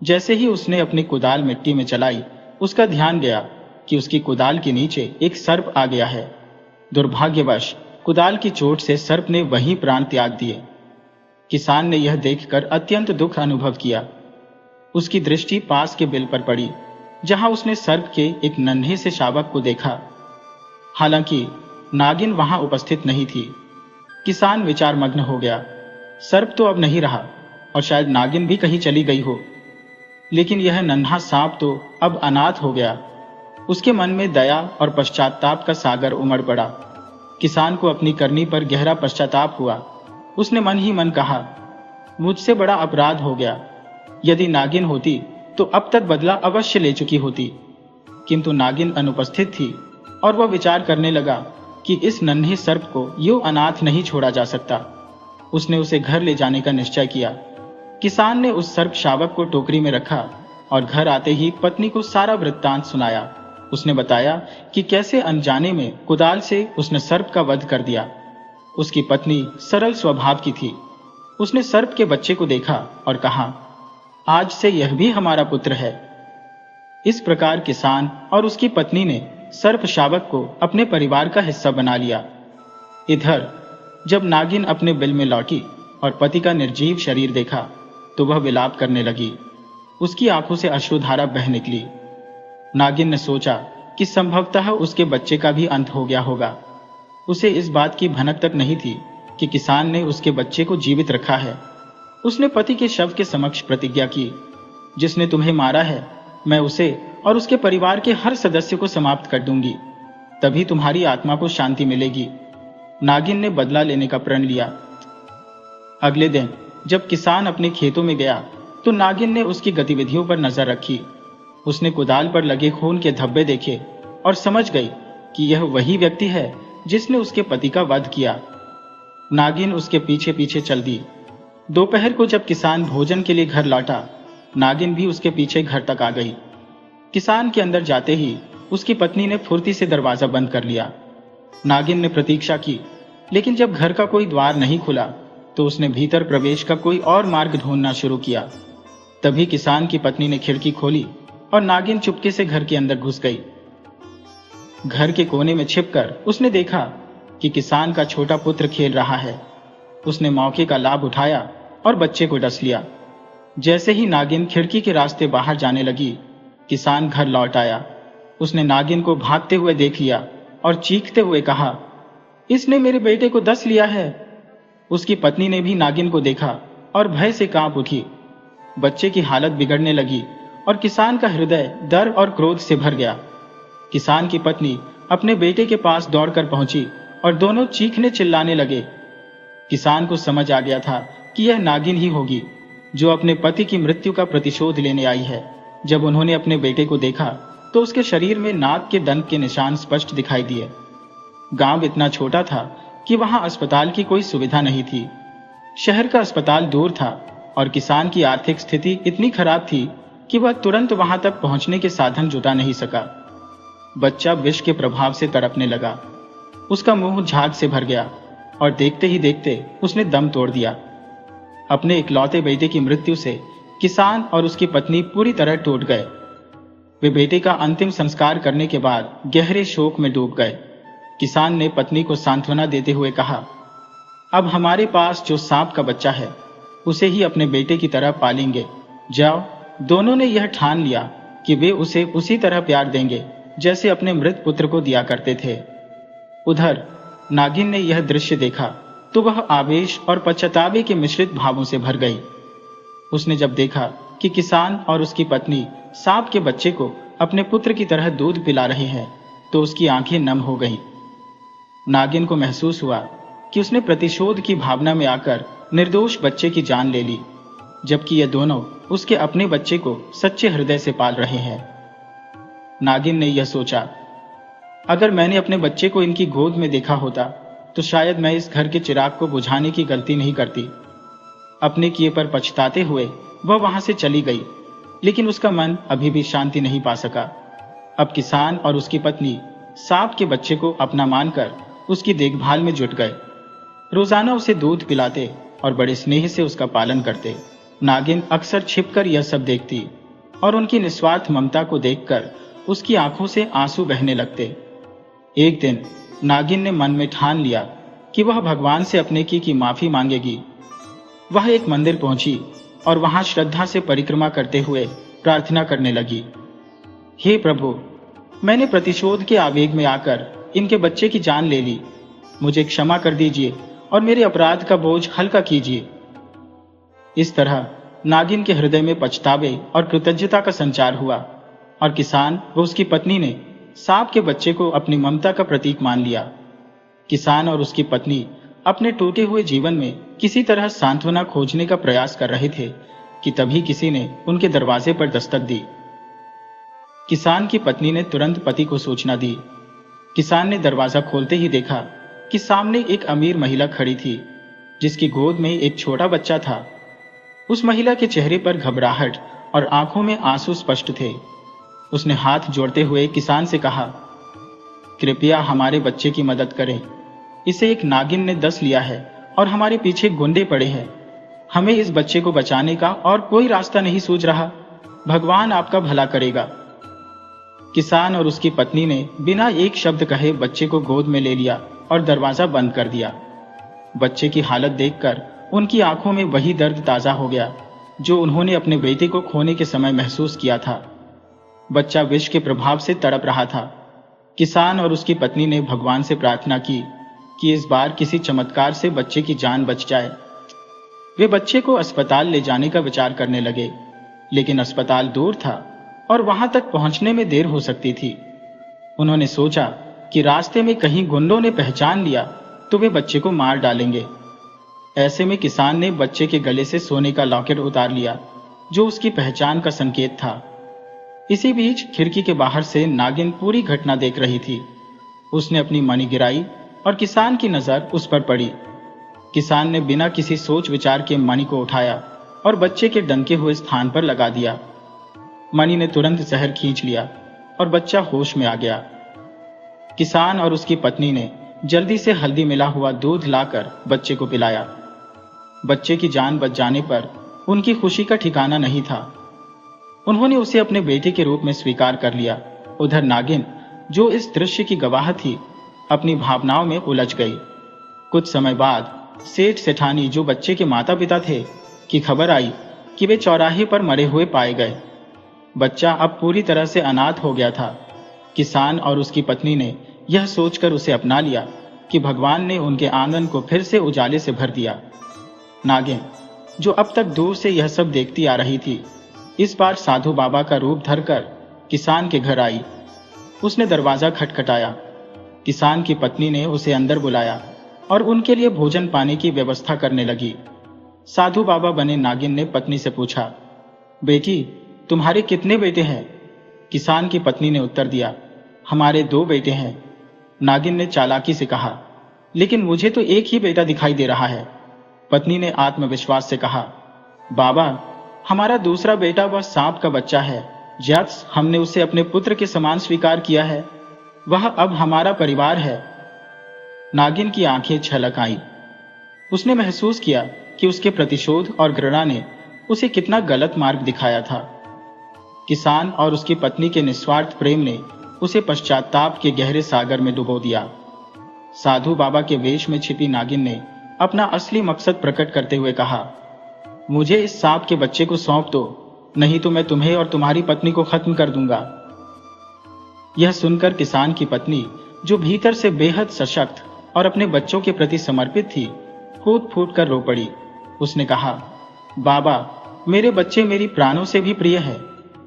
जैसे ही उसने अपनी कुदाल मिट्टी में चलाई, उसका ध्यान गया कि उसकी कुदाल के नीचे एक सर्प आ गया है। दुर्भाग्यवश कुदाल की चोट से सर्प ने वहीं प्राण त्याग दिए। किसान ने यह देखकर अत्यंत दुख अनुभव किया। उसकी दृष्टि पास के बिल पर पड़ी, जहां उसने सर्प के एक नन्हे से शावक को देखा। हालांकि नागिन वहां उपस्थित नहीं थी। किसान विचारमग्न हो गया। सर्प तो अब नहीं रहा और शायद नागिन भी कहीं चली गई हो, लेकिन यह नन्हा सांप तो अब अनाथ हो गया। उसके मन में दया और पश्चाताप का सागर उमड़ पड़ा। किसान को अपनी करनी पर गहरा पश्चाताप हुआ। उसने मन ही मन कहा, मुझसे बड़ा अपराध हो गया। यदि नागिन होती तो अब तक बदला अवश्य ले चुकी होती। किंतु नागिन अनुपस्थित थी और वह विचार करने लगा कि इस नन्हे सर्प को यूं अनाथ नहीं छोड़ा जा सकता। उसने उसे घर ले जाने का निश्चय किया। किसान ने उस सर्प शावक को टोकरी में रखा और घर आते ही पत्नी को सारा वृत्तांत सुनाया। उसने बताया कि कैसे अनजाने में कुदाल से उसने सर्प का वध कर दिया। उसकी पत्नी सरल स्वभाव की थी। उसने सर्प के बच्चे को देखा और कहा, आज से यह भी हमारा पुत्र है। इस प्रकार किसान और उसकी पत्नी ने सर्प शावक को अपने परिवार का हिस्सा बना लिया। इधर जब नागिन अपने बिल में लौटी और पति का निर्जीव शरीर देखा तो वह विलाप करने लगी। उसकी आंखों से अश्रुधारा बह निकली। नागिन ने सोचा कि संभवतः उसके बच्चे का भी अंत हो गया होगा। उसे इस बात की भनक तक नहीं थी कि किसान ने उसके बच्चे को जीवित रखा है। उसने पति के शव के समक्ष प्रतिज्ञा की, जिसने तुम्हें मारा है मैं उसे और उसके परिवार के हर सदस्य को समाप्त कर दूंगी, तभी तुम्हारी आत्मा को शांति मिलेगी। नागिन ने बदला लेने का प्रण लिया। अगले दिन जब किसान अपने खेतों में गया तो नागिन ने उसकी गतिविधियों पर नजर रखी। उसने कुदाल पर लगे खून के धब्बे देखे और समझ गई कि यह वही व्यक्ति है जिसने उसके पति का वध किया। नागिन उसके पीछे पीछे चल दी। दोपहर को जब किसान भोजन के लिए घर लौटा, नागिन भी उसके पीछे घर तक आ गई। किसान के अंदर जाते ही उसकी पत्नी ने फुर्ती से दरवाजा बंद कर लिया। नागिन ने प्रतीक्षा की, लेकिन जब घर का कोई द्वार नहीं खुला तो उसने भीतर प्रवेश का कोई और मार्ग ढूंढना शुरू किया। तभी किसान की पत्नी ने खिड़की खोली और नागिन चुपके से घर के अंदर घुस गई। घर के कोने में छिपकर उसने देखा कि किसान का छोटा पुत्र खेल रहा है। उसने मौके का लाभ उठाया और बच्चे को डस लिया। जैसे ही नागिन खिड़की के रास्ते बाहर जाने लगी, किसान घर लौट आया। उसने नागिन को भागते हुए देख लिया और चीखते हुए कहा, इसने मेरे बेटे को डस लिया है। उसकी पत्नी ने भी नागिन को देखा और भय से कांप उठी। बच्चे की हालत बिगड़ने लगी और किसान का हृदय डर और क्रोध से भर गया। किसान की पत्नी अपने बेटे के पास दौड़कर पहुंची और दोनों चीखने चिल्लाने लगे। किसान को समझ आ गया था कि यह नागिन ही होगी जो अपने पति की मृत्यु का प्रतिशोध लेने आई है। जब उन्होंने अपने बेटे को देखा तो उसके शरीर में नाग के दंत के निशान स्पष्ट दिखाई दिए। गांव इतना छोटा था कि वहां अस्पताल की कोई सुविधा नहीं थी। शहर का अस्पताल दूर था और किसान की आर्थिक स्थिति इतनी खराब थी कि वह तुरंत वहां तक पहुंचने के साधन जुटा नहीं सका। बच्चा विष के प्रभाव से तड़पने लगा। उसका मुंह झाग से भर गया और देखते ही देखते उसने दम तोड़ दिया। अपने इकलौते बेटे की मृत्यु से किसान और उसकी पत्नी पूरी तरह टूट गए। वे बेटे का अंतिम संस्कार करने के बाद गहरे शोक में डूब गए। किसान ने पत्नी को सांत्वना देते हुए कहा, अब हमारे पास जो सांप का बच्चा है उसे ही अपने बेटे की तरह पालेंगे। जाओ। दोनों ने यह ठान लिया कि वे उसे उसी तरह प्यार देंगे जैसे अपने मृत पुत्र को दिया करते थे। उधर नागिन ने यह दृश्य देखा तो वह आवेश और पश्चातावे के मिश्रित भावों से भर गई। उसने जब देखा कि किसान और उसकी पत्नी सांप के बच्चे को अपने पुत्र की तरह दूध पिला रहे हैं तो उसकी आंखें नम हो गईं। नागिन को महसूस हुआ कि उसने प्रतिशोध की भावना में आकर निर्दोष बच्चे की जान ले ली, जबकि ये दोनों उसके अपने बच्चे को सच्चे हृदय से पाल रहे हैं। नागिन ने यह सोचा, अगर मैंने अपने बच्चे को इनकी गोद में देखा होता तो शायद मैं इस घर के चिराग को बुझाने की गलती नहीं करती। अपने किए पर पछताते हुए वह वहां से चली गई, लेकिन उसका मन अभी भी शांति नहीं पा सका। अब किसान और उसकी पत्नी सांप के बच्चे को अपना मानकर उसकी देखभाल में जुट गए। रोजाना उसे दूध पिलाते और बड़े स्नेह से उसका पालन करते। नागिन अक्सर छिपकर यह सब देखती और उनकी निस्वार्थ ममता को देखकर उसकी आंखों से आंसू बहने लगते। एक दिन नागिन ने मन में ठान लिया कि वह भगवान से अपने की माफी मांगेगी। वह एक मंदिर पहुंची और वहां श्रद्धा से परिक्रमा करते हुए प्रार्थना करने लगी, हे प्रभु, मैंने प्रतिशोध के आवेग में आकर इनके बच्चे की जान ले ली। मुझे क्षमा कर दीजिए और मेरे अपराध का बोझ हल्का कीजिए। इस तरह नागिन के हृदय में पछतावे और कृतज्ञता का संचार हुआ और किसान व उसकी पत्नी ने सांप के बच्चे को अपनी ममता का प्रतीक मान लिया। किसान और उसकी पत्नी अपने टूटे हुए जीवन में किसी तरह सांत्वना खोजने का प्रयास कर रहे थे कि तभी किसी ने उनके दरवाजे पर दस्तक दी। किसान की पत्नी ने तुरंत पति को सूचना दी। किसान ने दरवाजा खोलते ही देखा कि सामने एक अमीर महिला खड़ी थी, जिसकी गोद में एक छोटा बच्चा था। उस महिला के चेहरे पर घबराहट और आंखों में आंसू स्पष्ट थे। उसने हाथ जोड़ते हुए किसान से कहा, कृपया हमारे बच्चे की मदद करें। इसे एक नागिन ने डस लिया है और हमारे पीछे गुंडे पड़े हैं। हमें इस बच्चे को बचाने का और कोई रास्ता नहीं सूझ रहा। भगवान आपका भला करेगा। किसान और उसकी पत्नी ने बिना एक शब्द कहे बच्चे को गोद में ले लिया और दरवाजा बंद कर दिया। बच्चे की हालत देखकर उनकी आंखों में वही दर्द ताजा हो गया जो उन्होंने अपने बेटे को खोने के समय महसूस किया था। बच्चा विष के प्रभाव से तड़प रहा था। किसान और उसकी पत्नी ने भगवान से प्रार्थना की कि इस बार किसी चमत्कार से बच्चे की जान बच जाए। वे बच्चे को अस्पताल ले जाने का विचार करने लगे, लेकिन अस्पताल दूर था और वहां तक पहुंचने में देर हो सकती थी। उन्होंने सोचा कि रास्ते में कहीं गुंडों ने पहचान लिया तो वे बच्चे को मार डालेंगे। ऐसे में किसान ने बच्चे के गले से सोने का लॉकेट उतार लिया, जो उसकी पहचान का संकेत था। इसी बीच खिड़की के बाहर से नागिन पूरी घटना देख रही थी। उसने अपनी मणि गिराई और किसान की नजर उस पर पड़ी। किसान ने बिना किसी सोच विचार के मणि को उठाया और बच्चे के डंके हुए स्थान पर लगा दिया। मणि ने तुरंत जहर खींच लिया और बच्चा होश में आ गया। किसान और उसकी पत्नी ने जल्दी से हल्दी मिला हुआ दूध लाकर बच्चे को पिलाया। बच्चे की जान बच जाने पर उनकी खुशी का ठिकाना नहीं था। उन्होंने उसे अपने बेटे के रूप में स्वीकार कर लिया। उधर नागिन, जो इस दृश्य की गवाह थी, अपनी भावनाओं में उलझ गई। कुछ समय बाद सेठ सेठानी, जो बच्चे के माता पिता थे, की खबर आई कि वे चौराहे पर मरे हुए पाए गए। बच्चा अब पूरी तरह से अनाथ हो गया था। किसान और उसकी पत्नी ने यह सोचकर उसे अपना लिया कि भगवान ने उनके आंगन को फिर से उजाले से भर दिया। नागिन, जो अब तक दूर से यह सब देखती आ रही थी, इस बार साधु बाबा का रूप धरकर किसान के घर आई। उसने दरवाजा खटखटाया। किसान की पत्नी ने उसे अंदर बुलाया और उनके लिए भोजन पाने की व्यवस्था करने लगी। साधु बाबा बने नागिन ने पत्नी से पूछा, बेटी, तुम्हारे कितने बेटे हैं? किसान की पत्नी ने उत्तर दिया, हमारे 2 बेटे हैं। नागिन ने चालाकी से कहा, लेकिन मुझे तो एक ही बेटा दिखाई दे रहा है। पत्नी ने आत्मविश्वास से कहा, बाबा, हमारा दूसरा बेटा वह सांप का बच्चा है। जैस हमने उसे अपने पुत्र के समान स्वीकार किया है, वह अब हमारा परिवार है। नागिन की आंखें छलक आईं। उसने महसूस किया कि उसके प्रतिशोध और घृणा ने उसे कितना गलत मार्ग दिखाया था। किसान और उसकी पत्नी के निस्वार्थ प्रेम ने उसे पश्चाताप के गहरे सागर में डुबो दिया। साधु बाबा के वेश में छिपी नागिन ने अपना असली मकसद प्रकट करते हुए कहा, मुझे इस सांप के बच्चे को सौंप दो, नहीं तो मैं तुम्हें और तुम्हारी पत्नी को खत्म कर दूंगा। यह सुनकर किसान की पत्नी, जो भीतर से बेहद सशक्त और अपने बच्चों के प्रति समर्पित थी, फूट फूट कर रो पड़ी। उसने कहा, बाबा, मेरे बच्चे मेरी प्राणों से भी प्रिय है।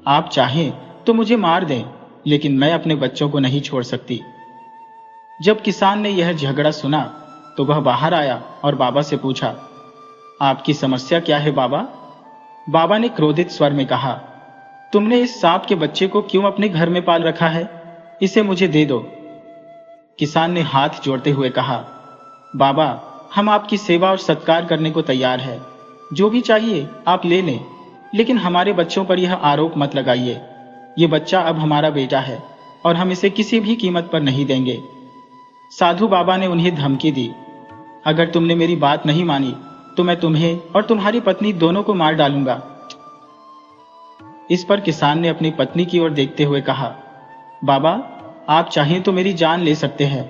आप चाहें तो मुझे मार दें, लेकिन मैं अपने बच्चों को नहीं छोड़ सकती। जब किसान ने यह झगड़ा सुना तो वह बाहर आया और बाबा से पूछा, आपकी समस्या क्या है बाबा? बाबा ने क्रोधित स्वर में कहा, तुमने इस सांप के बच्चे को क्यों अपने घर में पाल रखा है? इसे मुझे दे दो। किसान ने हाथ जोड़ते हुए कहा, बाबा, हम आपकी सेवा और सत्कार करने को तैयार है। जो भी चाहिए आप ले लें, लेकिन हमारे बच्चों पर यह आरोप मत लगाइए। ये बच्चा अब हमारा बेटा है और हम इसे किसी भी कीमत पर नहीं देंगे। साधु बाबा ने उन्हें धमकी दी, अगर तुमने मेरी बात नहीं मानी तो मैं तुम्हें और तुम्हारी पत्नी दोनों को मार डालूंगा। इस पर किसान ने अपनी पत्नी की ओर देखते हुए कहा, बाबा, आप चाहें तो मेरी जान ले सकते हैं,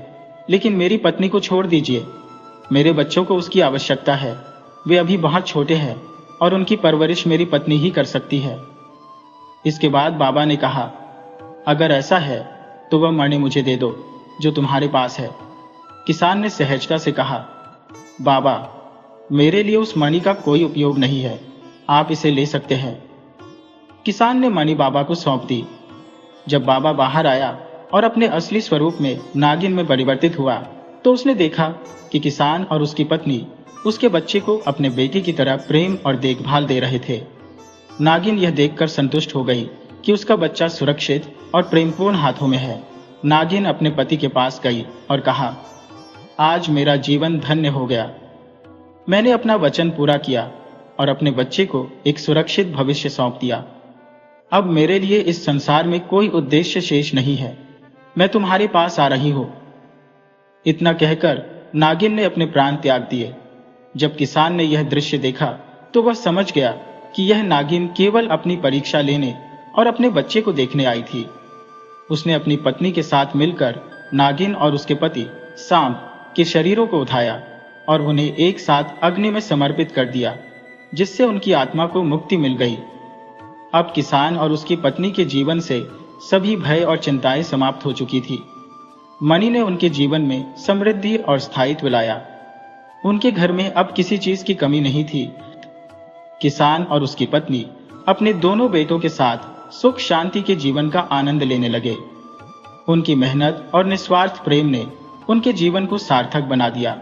लेकिन मेरी पत्नी को छोड़ दीजिए। मेरे बच्चों को उसकी आवश्यकता है। वे अभी बहुत छोटे हैं और उनकी परवरिश मेरी पत्नी ही कर सकती है। इसके बाद बाबा ने कहा, अगर ऐसा है तो वह मणि मुझे दे दो जो तुम्हारे पास है। किसान ने सहजता से कहा, बाबा, मेरे लिए उस मणि का कोई उपयोग नहीं है, आप इसे ले सकते हैं। किसान ने मणि बाबा को सौंप दी। जब बाबा बाहर आया और अपने असली स्वरूप में नागिन में परिवर्तित हुआ तो उसने देखा कि किसान और उसकी पत्नी उसके बच्चे को अपने बेटे की तरह प्रेम और देखभाल दे रहे थे। नागिन यह देखकर संतुष्ट हो गई कि उसका बच्चा सुरक्षित और प्रेमपूर्ण हाथों में है। नागिन अपने पति के पास गई और कहा, आज मेरा जीवन धन्य हो गया। मैंने अपना वचन पूरा किया और अपने बच्चे को एक सुरक्षित भविष्य सौंप दिया। अब मेरे लिए इस संसार में कोई उद्देश्य शेष नहीं है। मैं तुम्हारे पास आ रही हूं। इतना कहकर नागिन ने अपने प्राण त्याग दिए। जब किसान ने यह दृश्य देखा तो वह समझ गया कि यह नागिन केवल अपनी परीक्षा लेने और अपने बच्चे को देखने आई थी। उसने अपनी पत्नी के साथ मिलकर नागिन और उसके पति सांप के शरीरों को उठाया और उन्हें एक साथ अग्नि में समर्पित कर दिया, जिससे उनकी आत्मा को मुक्ति मिल गई। अब किसान और उसकी पत्नी के जीवन से सभी भय और चिंताएं समाप्त हो चुकी थी। मणि ने उनके जीवन में समृद्धि और स्थायित्व लाया। उनके घर में अब किसी चीज की कमी नहीं थी। किसान और उसकी पत्नी अपने दोनों बेटों के साथ सुख शांति के जीवन का आनंद लेने लगे। उनकी मेहनत और निस्वार्थ प्रेम ने उनके जीवन को सार्थक बना दिया।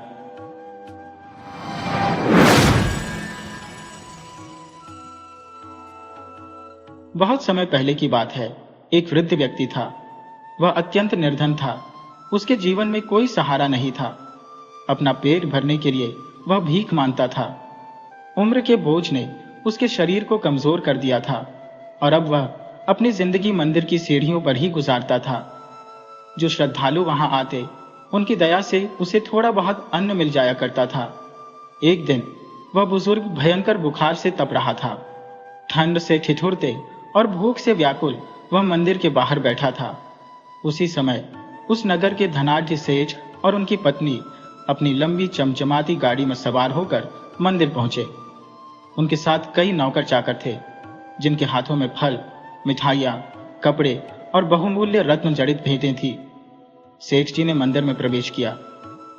बहुत समय पहले की बात है। एक वृद्ध व्यक्ति था। वह अत्यंत निर्धन था। उसके जीवन में कोई सहारा नहीं था। अपना पेट भरने के लिए वह भीख मांगता था। उम्र के बोझ ने उसके शरीर को कमजोर कर दिया था और अब वह अपनी जिंदगी मंदिर की सीढ़ियों पर ही गुजारता था। जो श्रद्धालु वहां आते, उनकी दया से उसे थोड़ा बहुत अन्न मिल जाया करता था। एक दिन वह बुजुर्ग भयंकर बुखार से तप रहा था। ठंड से ठिठुरते और भूख से व्याकुल वह मंदिर के बाहर बैठा था। उसी समय उस नगर के धनाढ्य सेठ और उनकी पत्नी अपनी लंबी चमचमाती गाड़ी में सवार होकर मंदिर पहुंचे। उनके साथ कई नौकर चाकर थे, जिनके हाथों में फल, मिठाइयां, कपड़े और बहुमूल्य रत्न जड़ित भेंटें थी। सेठ जी ने मंदिर में प्रवेश किया।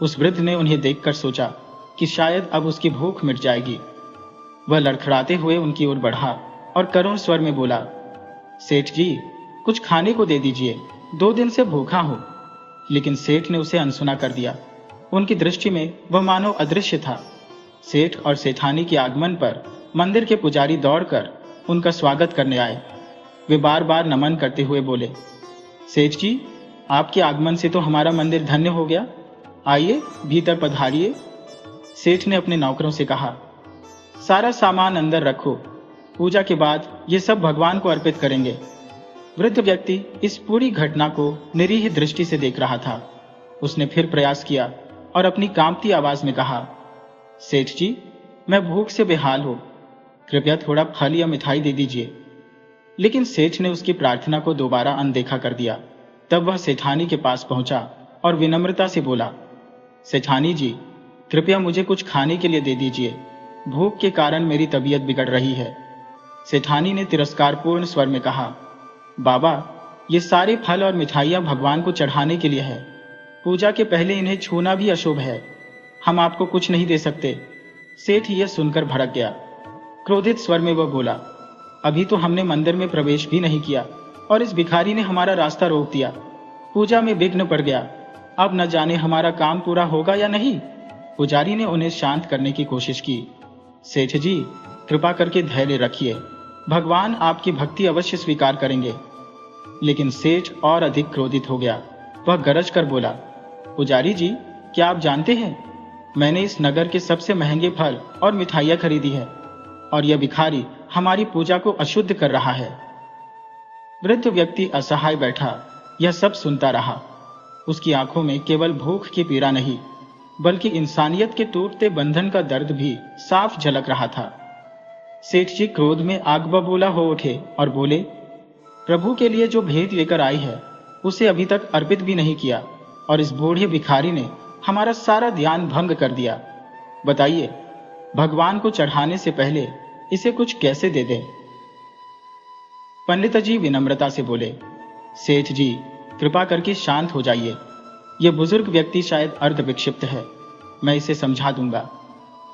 उस वृद्ध ने उन्हें देखकर सोचा कि शायद अब उसकी भूख मिट जाएगी। वह लड़खड़ाते हुए उनकी ओर बढ़ा और करुण स्वर में बोला, सेठ जी, कुछ खाने को दे दीजिए, 2 दिन से भूखा हूं। लेकिन सेठ ने उसे अनसुना कर दिया। उनकी दृष्टि में वह मानो अदृश्य था। सेठ और सेठानी के आगमन पर मंदिर के पुजारी दौड़कर उनका स्वागत करने आए। वे बार बार नमन करते हुए बोले, सेठ जी, आपके आगमन से तो हमारा मंदिर धन्य हो गया। आइए, भीतर पधारिए। सेठ ने अपने नौकरों से कहा, सारा सामान अंदर रखो। पूजा के बाद ये सब भगवान को अर्पित करेंगे। वृद्ध व्यक्ति इस पूरी घटना को निरीह दृष्टि से देख रहा था। उसने फिर प्रयास किया और अपनी कांपती आवाज में कहा, सेठ जी, मैं भूख से बेहाल हूं, कृपया थोड़ा फल या मिठाई दे दीजिए। लेकिन सेठ ने उसकी प्रार्थना को दोबारा अनदेखा कर दिया। तब वह सेठानी के पास पहुंचा और विनम्रता से बोला, सेठानी जी, कृपया मुझे कुछ खाने के लिए दे दीजिए। भूख के कारण मेरी तबीयत बिगड़ रही है। सेठानी ने तिरस्कारपूर्ण स्वर में कहा, बाबा, ये सारे फल और मिठाइयां भगवान को चढ़ाने के लिए है। पूजा के पहले इन्हें छूना भी अशुभ है। हम आपको कुछ नहीं दे सकते। सेठ यह सुनकर भड़क गया। क्रोधित स्वर में वह बोला, अभी तो हमने मंदिर में प्रवेश भी नहीं किया और इस भिखारी ने हमारा रास्ता रोक दिया। पूजा में विघ्न पड़ गया। अब न जाने हमारा काम पूरा होगा या नहीं। पुजारी ने उन्हें शांत करने की कोशिश की। सेठ जी, कृपा करके धैर्य रखिए, भगवान आपकी भक्ति अवश्य स्वीकार करेंगे। लेकिन सेठ और अधिक क्रोधित हो गया। वह गरज कर बोला, पुजारी जी, क्या आप जानते हैं, मैंने इस नगर के सबसे महंगे फल और मिठाइयां खरीदी है, और यह भिखारी हमारी पूजा को अशुद्ध कर रहा है। वृद्ध व्यक्ति असहाय बैठा यह सब सुनता रहा। उसकी आंखों में केवल भूख की पीड़ा नहीं, बल्कि इंसानियत के टूटते बंधन का दर्द भी साफ झलक रहा था। सेठ जी क्रोध में आग बबूला हो उठे और बोले, प्रभु के लिए जो भेंट लेकर आई है उसे अभी तक अर्पित भी नहीं किया, और इस बूढ़े भिखारी ने हमारा सारा ध्यान भंग कर दिया। बताइए, भगवान को चढ़ाने से पहले इसे कुछ कैसे दे दें? पंडित जी विनम्रता से बोले, सेठ जी, कृपा करके शांत हो जाइए। यह बुजुर्ग व्यक्ति शायद अर्ध विक्षिप्त है, मैं इसे समझा दूंगा।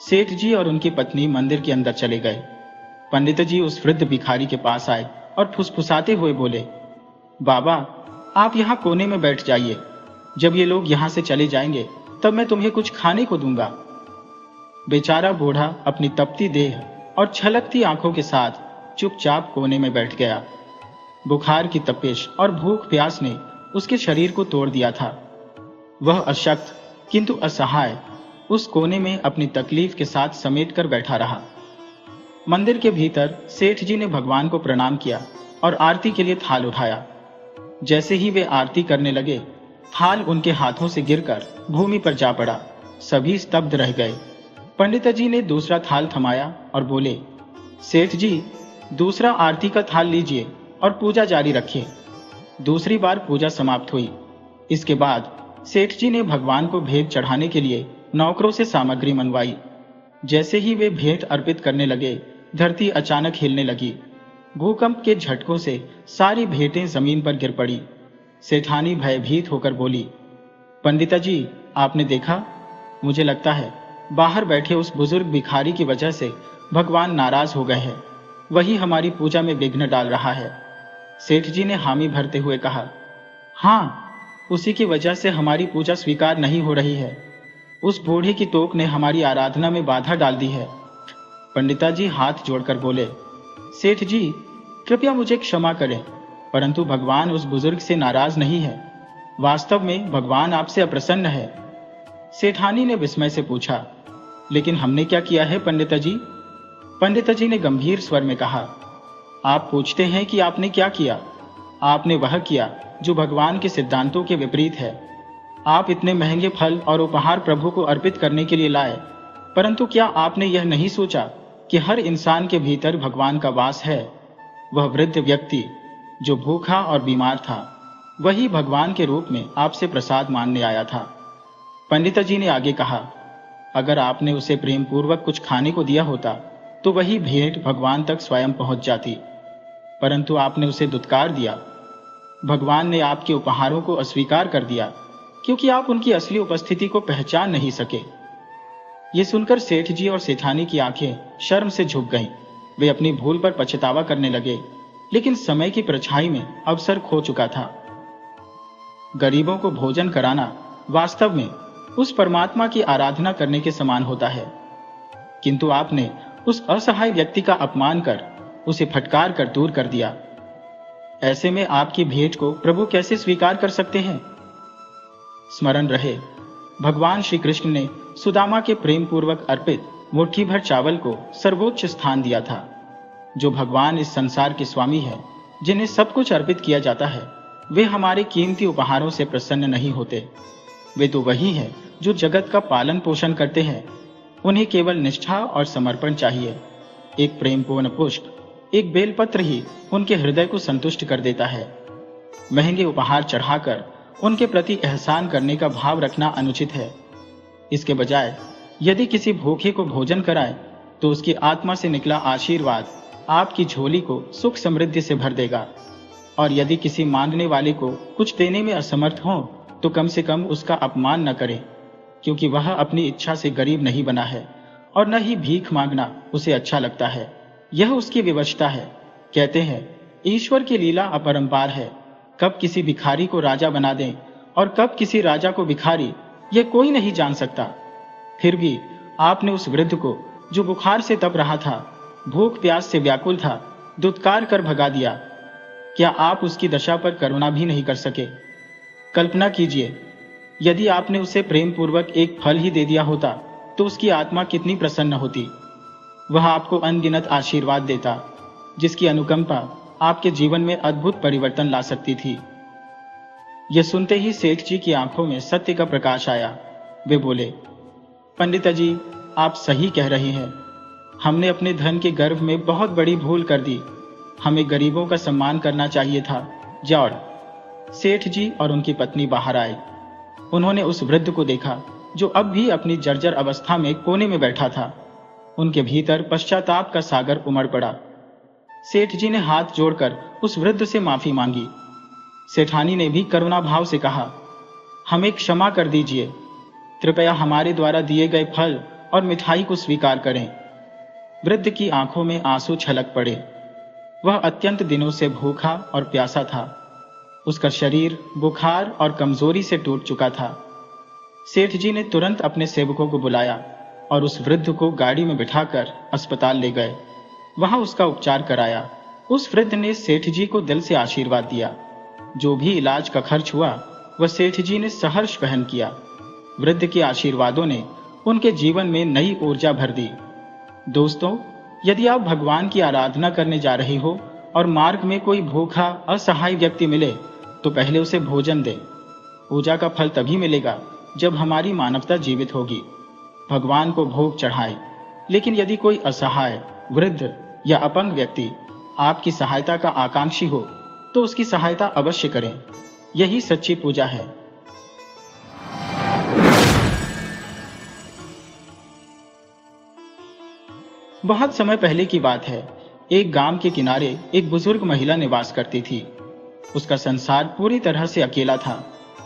सेठ जी और उनकी पत्नी मंदिर के अंदर चले गए। पंडित जी उस वृद्ध भिखारी के पास आए और फुसफुसाते हुए बोले, बाबा, आप यहाँ कोने में बैठ जाइए। जब ये लोग यहाँ से चले जाएंगे तब मैं तुम्हें कुछ खाने को दूंगा। बेचारा बूढ़ा अपनी तपती देह और छलकती आंखों के साथ चुपचाप कोने में बैठ गया। बुखार की तपिश और भूख प्यास ने उसके शरीर को तोड़ दिया था। वह अशक्त किंतु असहाय उस कोने में अपनी तकलीफ के साथ समेट कर बैठा रहा। मंदिर के भीतर सेठ जी ने भगवान को प्रणाम किया और आरती के लिए थाल उठाया। जैसे ही वे आरती करने लगे, थाल उनके हाथों से गिरकर भूमि पर जा पड़ा। सभी स्तब्ध रह गए। पंडित जी ने दूसरा थाल थमाया और बोले, सेठ जी, दूसरा आरती का थाल लीजिए और पूजा जारी रखिए। दूसरी बार पूजा समाप्त हुई। इसके बाद सेठ जी ने भगवान को भेंट चढ़ाने के लिए नौकरों से सामग्री मंगवाई। जैसे ही वे भेंट अर्पित करने लगे, धरती अचानक हिलने लगी। भूकंप के झटकों से सारी भेंटें जमीन पर गिर पड़ी। सेठानी भयभीत होकर बोली, पंडिता जी, आपने देखा, मुझे लगता है बाहर बैठे उस बुजुर्ग भिखारी की वजह से भगवान नाराज हो गए हैं। वही हमारी पूजा में विघ्न डाल रहा है। सेठ जी ने हामी भरते हुए कहा, हाँ, उसी की वजह से हमारी पूजा स्वीकार नहीं हो रही है। उस बूढ़े की टोक ने हमारी आराधना में बाधा डाल दी है। पंडिता जी हाथ जोड़कर बोले, सेठ जी, कृपया मुझे क्षमा करें, परंतु भगवान उस बुजुर्ग से नाराज नहीं है। वास्तव में भगवान आपसे अप्रसन्न है। सेठानी ने विस्मय से पूछा, लेकिन हमने क्या किया है पंडिता जी? पंडिता जी ने गंभीर स्वर में कहा, आप पूछते हैं कि आपने क्या किया? आपने वह किया जो भगवान के सिद्धांतों के विपरीत है। आप इतने महंगे फल और उपहार प्रभु को अर्पित करने के लिए लाए, परंतु क्या आपने यह नहीं सोचा कि हर इंसान के भीतर भगवान का वास है? वह वृद्ध व्यक्ति जो भूखा और बीमार था, वही भगवान के रूप में आपसे प्रसाद मांगने आया था। पंडिता जी ने आगे कहा, अगर आपने उसे प्रेम पूर्वक कुछ खाने को दिया होता तो वही भेंट भगवान तक स्वयं पहुंच जाती, परंतु आपने उसे दुत्कार दिया। भगवान ने आपके उपहारों को अस्वीकार कर दिया क्योंकि आप उनकी असली उपस्थिति को पहचान नहीं सके। ये सुनकर सेठ जी और सेठानी की आंखें शर्म से झुक गईं। वे अपनी भूल पर पछतावा करने लगे, लेकिन समय की परछाई में अवसर खो चुका था। गरीबों को भोजन कराना वास्तव में उस परमात्मा की आराधना करने के समान होता है, किंतु आपने उस असहाय व्यक्ति का अपमान कर उसे फटकार कर दूर कर दिया। ऐसे में आपकी भेंट को प्रभु कैसे स्वीकार कर सकते हैं? स्मरण रहे, भगवान श्री कृष्ण ने सुदामा के प्रेम पूर्वक अर्पित मुट्ठी भर चावल को सर्वोच्च स्थान दिया था। जो भगवान इस संसार के स्वामी है, जिन्हें सब कुछ अर्पित किया जाता है, वे हमारे कीमती उपहारों से प्रसन्न नहीं होते। वे तो वही हैं जो जगत का पालन पोषण करते हैं। उन्हें केवल निष्ठा और समर्पण चाहिए। एक प्रेमपूर्ण पुष्प, एक बेलपत्र ही उनके हृदय को संतुष्ट कर देता है। महंगे उपहार चढ़ाकर उनके प्रति एहसान करने का भाव रखना अनुचित है। इसके बजाय यदि किसी भूखे को भोजन कराएं तो उसकी आत्मा से निकला आशीर्वाद आपकी झोली को सुख समृद्धि से भर देगा। और यदि किसी मांगने वाले को कुछ देने में असमर्थ हो तो कम से कम उसका अपमान न करें, क्योंकि वह अपनी इच्छा से गरीब नहीं बना है और न ही भीख मांगना उसे अच्छा लगता है। यह उसकी विवशता है। कहते हैं, ईश्वर की लीला अपरंपार है। कब किसी भिखारी को राजा बना दें और कब किसी राजा को भिखारी, ये कोई नहीं जान सकता। फिर भी आपने उस वृद्ध को, जो बुखार से तप रहा था, भूख प्यास से व्याकुल था, दुत्कार कर भगा दिया। क्या आप उसकी दशा पर करुणा भी नहीं कर सके? कल्पना कीजिए, यदि आपने उसे प्रेम पूर्वक एक फल ही दे दिया होता तो उसकी आत्मा कितनी प्रसन्न होती। वह आपको अनगिनत आशीर्वाद देता, जिसकी अनुकंपा आपके जीवन में अद्भुत परिवर्तन ला सकती थी। यह सुनते ही सेठ जी की आंखों में सत्य का प्रकाश आया। वे बोले, पंडित जी, आप सही कह रहे हैं। हमने अपने धन के गर्व में बहुत बड़ी भूल कर दी। हमें गरीबों का सम्मान करना चाहिए था। जॉर्ज। सेठ जी और उनकी पत्नी बाहर आए। उन्होंने उस वृद्ध को देखा, जो अब भी अपनी जर्जर अवस्था में कोने में बैठा था। उनके भीतर पश्चाताप का सागर उमड़ पड़ा। सेठ जी ने हाथ जोड़कर उस वृद्ध से माफी मांगी। सेठानी ने भी करुणा भाव से कहा, हमें क्षमा कर दीजिए। कृपया हमारे द्वारा दिए गए फल और मिठाई को स्वीकार करें। वृद्ध की आंखों में आंसू छलक पड़े। वह अत्यंत दिनों से भूखा और प्यासा था। उसका शरीर बुखार और कमजोरी से टूट चुका था। सेठ जी ने तुरंत अपने सेवकों को बुलाया और उस वृद्ध को गाड़ी में बिठाकर अस्पताल ले गए। वहां उसका उपचार कराया। उस वृद्ध ने सेठ जी को दिल से आशीर्वाद दिया। जो भी इलाज का खर्च हुआ, वह सेठ जी ने सहर्ष वहन किया। वृद्ध के आशीर्वादों ने उनके जीवन में नई ऊर्जा भर दी। दोस्तों, यदि आप भगवान की आराधना करने जा रहे हो और मार्ग में कोई भूखा असहाय व्यक्ति मिले तो पहले उसे भोजन दें। पूजा का फल तभी मिलेगा जब हमारी मानवता जीवित होगी। भगवान को भोग चढ़ाएं, लेकिन यदि कोई असहाय, वृद्ध या अपंग व्यक्ति आपकी सहायता का आकांक्षी हो तो उसकी सहायता अवश्य करें। यही सच्ची पूजा है। बहुत समय पहले की बात है। एक गांव के किनारे एक बुजुर्ग महिला निवास करती थी। उसका संसार पूरी तरह से अकेला था।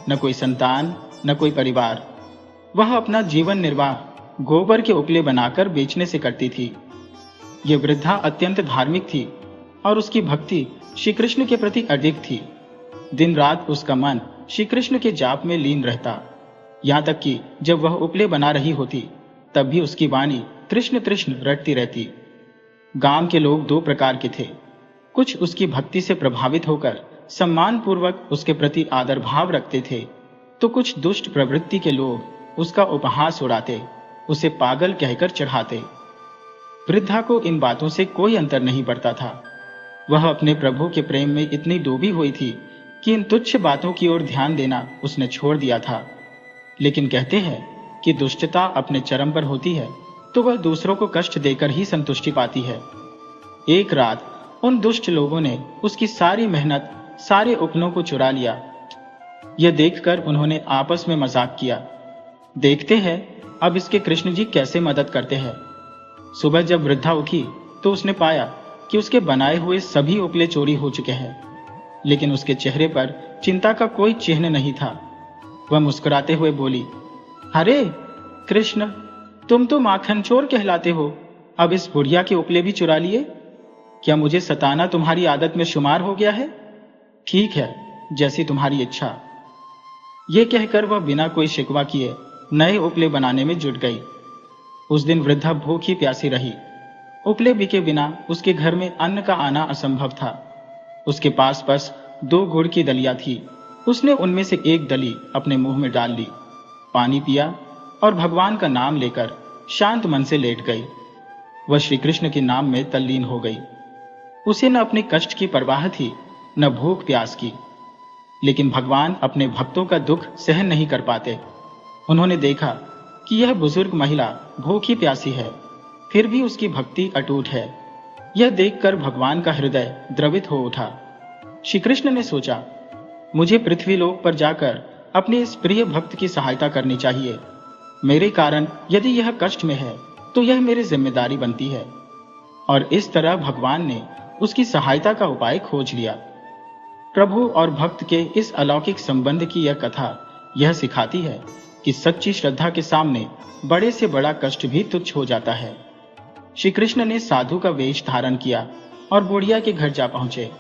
न कोई संतान, न कोई परिवार। वह अपना जीवन निर्वाह गोबर के उपले बनाकर बेचने से करती थी। यह वृद्धा अत्यंत धार्मिक थी और उसकी भक्ति श्री कृष्ण के प्रति अडिग थी। दिन रात उसका मन श्री कृष्ण के जाप में लीन रहता। यहाँ तक कि जब वह उपले बना रही होती तब भी उसकी वाणी कृष्ण कृष्ण रटती रहती। गांव के लोग दो प्रकार के थे। कुछ उसकी भक्ति से प्रभावित होकर सम्मान पूर्वक उसके प्रति आदर भाव रखते थे, तो कुछ दुष्ट प्रवृत्ति के लोग उसका उपहास उड़ाते, उसे पागल कहकर चढ़ाते। वृद्धा को इन बातों से कोई अंतर नहीं पड़ता था। वह अपने प्रभु के प्रेम में इतनी डूबी हुई थी कि इन तुच्छ बातों की ओर ध्यान देना उसने छोड़ दिया था। लेकिन कहते हैं कि दुष्टता अपने चरम पर होती है तो वह दूसरों को कष्ट देकर ही संतुष्टि पाती है। एक रात उन दुष्ट लोगों ने उसकी सारी मेहनत, सारे उपलों को चुरा लिया। यह देखकर उन्होंने आपस में मजाक किया, देखते हैं अब इसके कृष्ण जी कैसे मदद करते हैं। सुबह जब वृद्धा उठी तो उसने पाया कि उसके बनाए हुए सभी उपले चोरी हो चुके हैं, लेकिन उसके चेहरे पर चिंता का कोई चिन्ह नहीं था। वह मुस्कुराते हुए बोली, अरे कृष्ण, तुम तो माखन चोर कहलाते हो। अब इस बुढ़िया के उपले भी चुरा लिए। क्या मुझे सताना तुम्हारी आदत में शुमार हो गया है? ठीक है, जैसी तुम्हारी इच्छा। यह कहकर वह बिना कोई शिकवा किए नए उपले बनाने में जुट गई। उस दिन वृद्धा भूखी प्यासी रही। उपले बिके बिना उसके घर में अन्न का आना असंभव था। उसके पास बस 2 गुड़ की दलिया थी। उसने उनमें से एक दली अपने मुंह में डाल ली, पानी पिया और भगवान का नाम लेकर शांत मन से लेट गई। वह श्री कृष्ण के नाम में तल्लीन हो गई। उसे न अपने कष्ट की परवाह थी, न भूख प्यास की। लेकिन भगवान अपने भक्तों का दुख सहन नहीं कर पाते। उन्होंने देखा कि यह बुजुर्ग महिला भूखी प्यासी है, फिर भी उसकी भक्ति अटूट है। यह देखकर भगवान का हृदय द्रवित हो उठा। श्री कृष्ण ने सोचा, मुझे पृथ्वीलोक पर जाकर अपने इस प्रिय भक्त की सहायता करनी चाहिए। मेरे कारण यदि यह कष्ट में है तो यह मेरी जिम्मेदारी बनती है। और इस तरह भगवान ने उसकी सहायता का उपाय खोज लिया। प्रभु और भक्त के इस अलौकिक संबंध की यह कथा यह सिखाती है कि सच्ची श्रद्धा के सामने बड़े से बड़ा कष्ट भी तुच्छ हो जाता है। श्री कृष्ण ने साधु का वेश धारण किया और बुढ़िया के घर जा पहुंचे।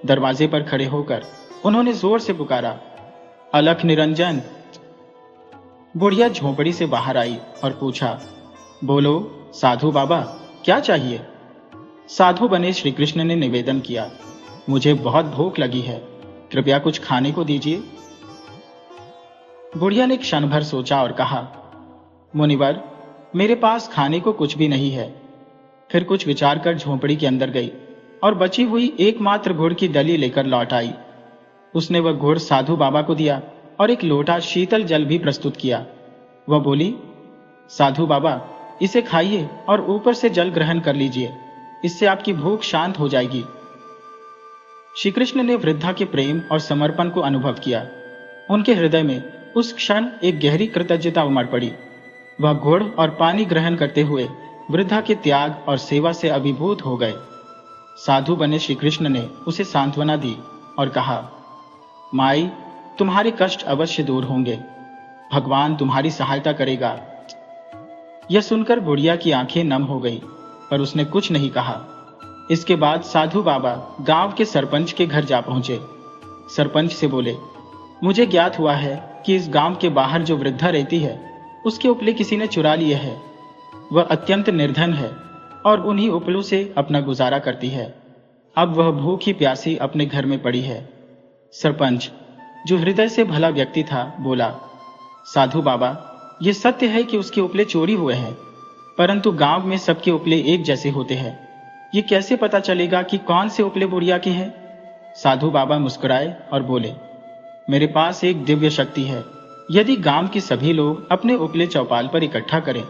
दरवाजे पर खड़े होकर उन्होंने जोर से पुकारा, अलख निरंजन। बुढ़िया झोंपड़ी से बाहर आई और पूछा, बोलो साधु बाबा, क्या चाहिए? साधु बने श्री कृष्ण ने निवेदन किया, मुझे बहुत भूख लगी है, कृपया कुछ खाने को दीजिए। बुढ़िया ने क्षण भर सोचा और कहा, मुनिवर, मेरे पास खाने को कुछ भी नहीं है। फिर कुछ विचार कर झोंपड़ी के अंदर गई और बची हुई एकमात्र गुड़ की डली लेकर लौट आई। उसने वह गुड़ साधु बाबा को दिया और एक लोटा शीतल जल भी प्रस्तुत किया। वह बोली, साधु बाबा, इसे खाइए और ऊपर से जल ग्रहण कर लीजिए, इससे आपकी भूख शांत हो जाएगी। श्री कृष्ण ने वृद्धा के प्रेम और समर्पण को अनुभव किया। उनके हृदय में उस क्षण एक गहरी कृतज्ञता उमड़ पड़ी। वह गुड़ और पानी ग्रहण करते हुए वृद्धा के त्याग और सेवा से अभिभूत हो गए। साधु बने श्री कृष्ण ने उसे सांत्वना दी और कहा, माई, तुम्हारे कष्ट अवश्य दूर होंगे, भगवान तुम्हारी सहायता करेगा। यह सुनकर बुढ़िया की आंखें नम हो गई, पर उसने कुछ नहीं कहा। इसके बाद साधु बाबा गांव के सरपंच के घर जा पहुंचे। सरपंच से बोले, मुझे ज्ञात हुआ है कि इस गांव के बाहर जो वृद्धा रहती है, उसके उपले किसी ने चुरा लिए हैं। वह अत्यंत निर्धन है और उन्हीं उपलों से अपना गुजारा करती है। अब वह भूखी प्यासी अपने घर में पड़ी है। सरपंच, जो हृदय से भला व्यक्ति था, बोला, साधु बाबा, ये सत्य है कि उसके उपले चोरी हुए हैं, परंतु गांव में सबके उपले एक जैसे होते हैं। ये कैसे पता चलेगा कि कौन से उपले बुढ़िया के हैं? साधु बाबा मुस्कुराए और बोले, मेरे पास एक दिव्य शक्ति है। यदि गांव के सभी लोग अपने उपले चौपाल पर इकट्ठा करें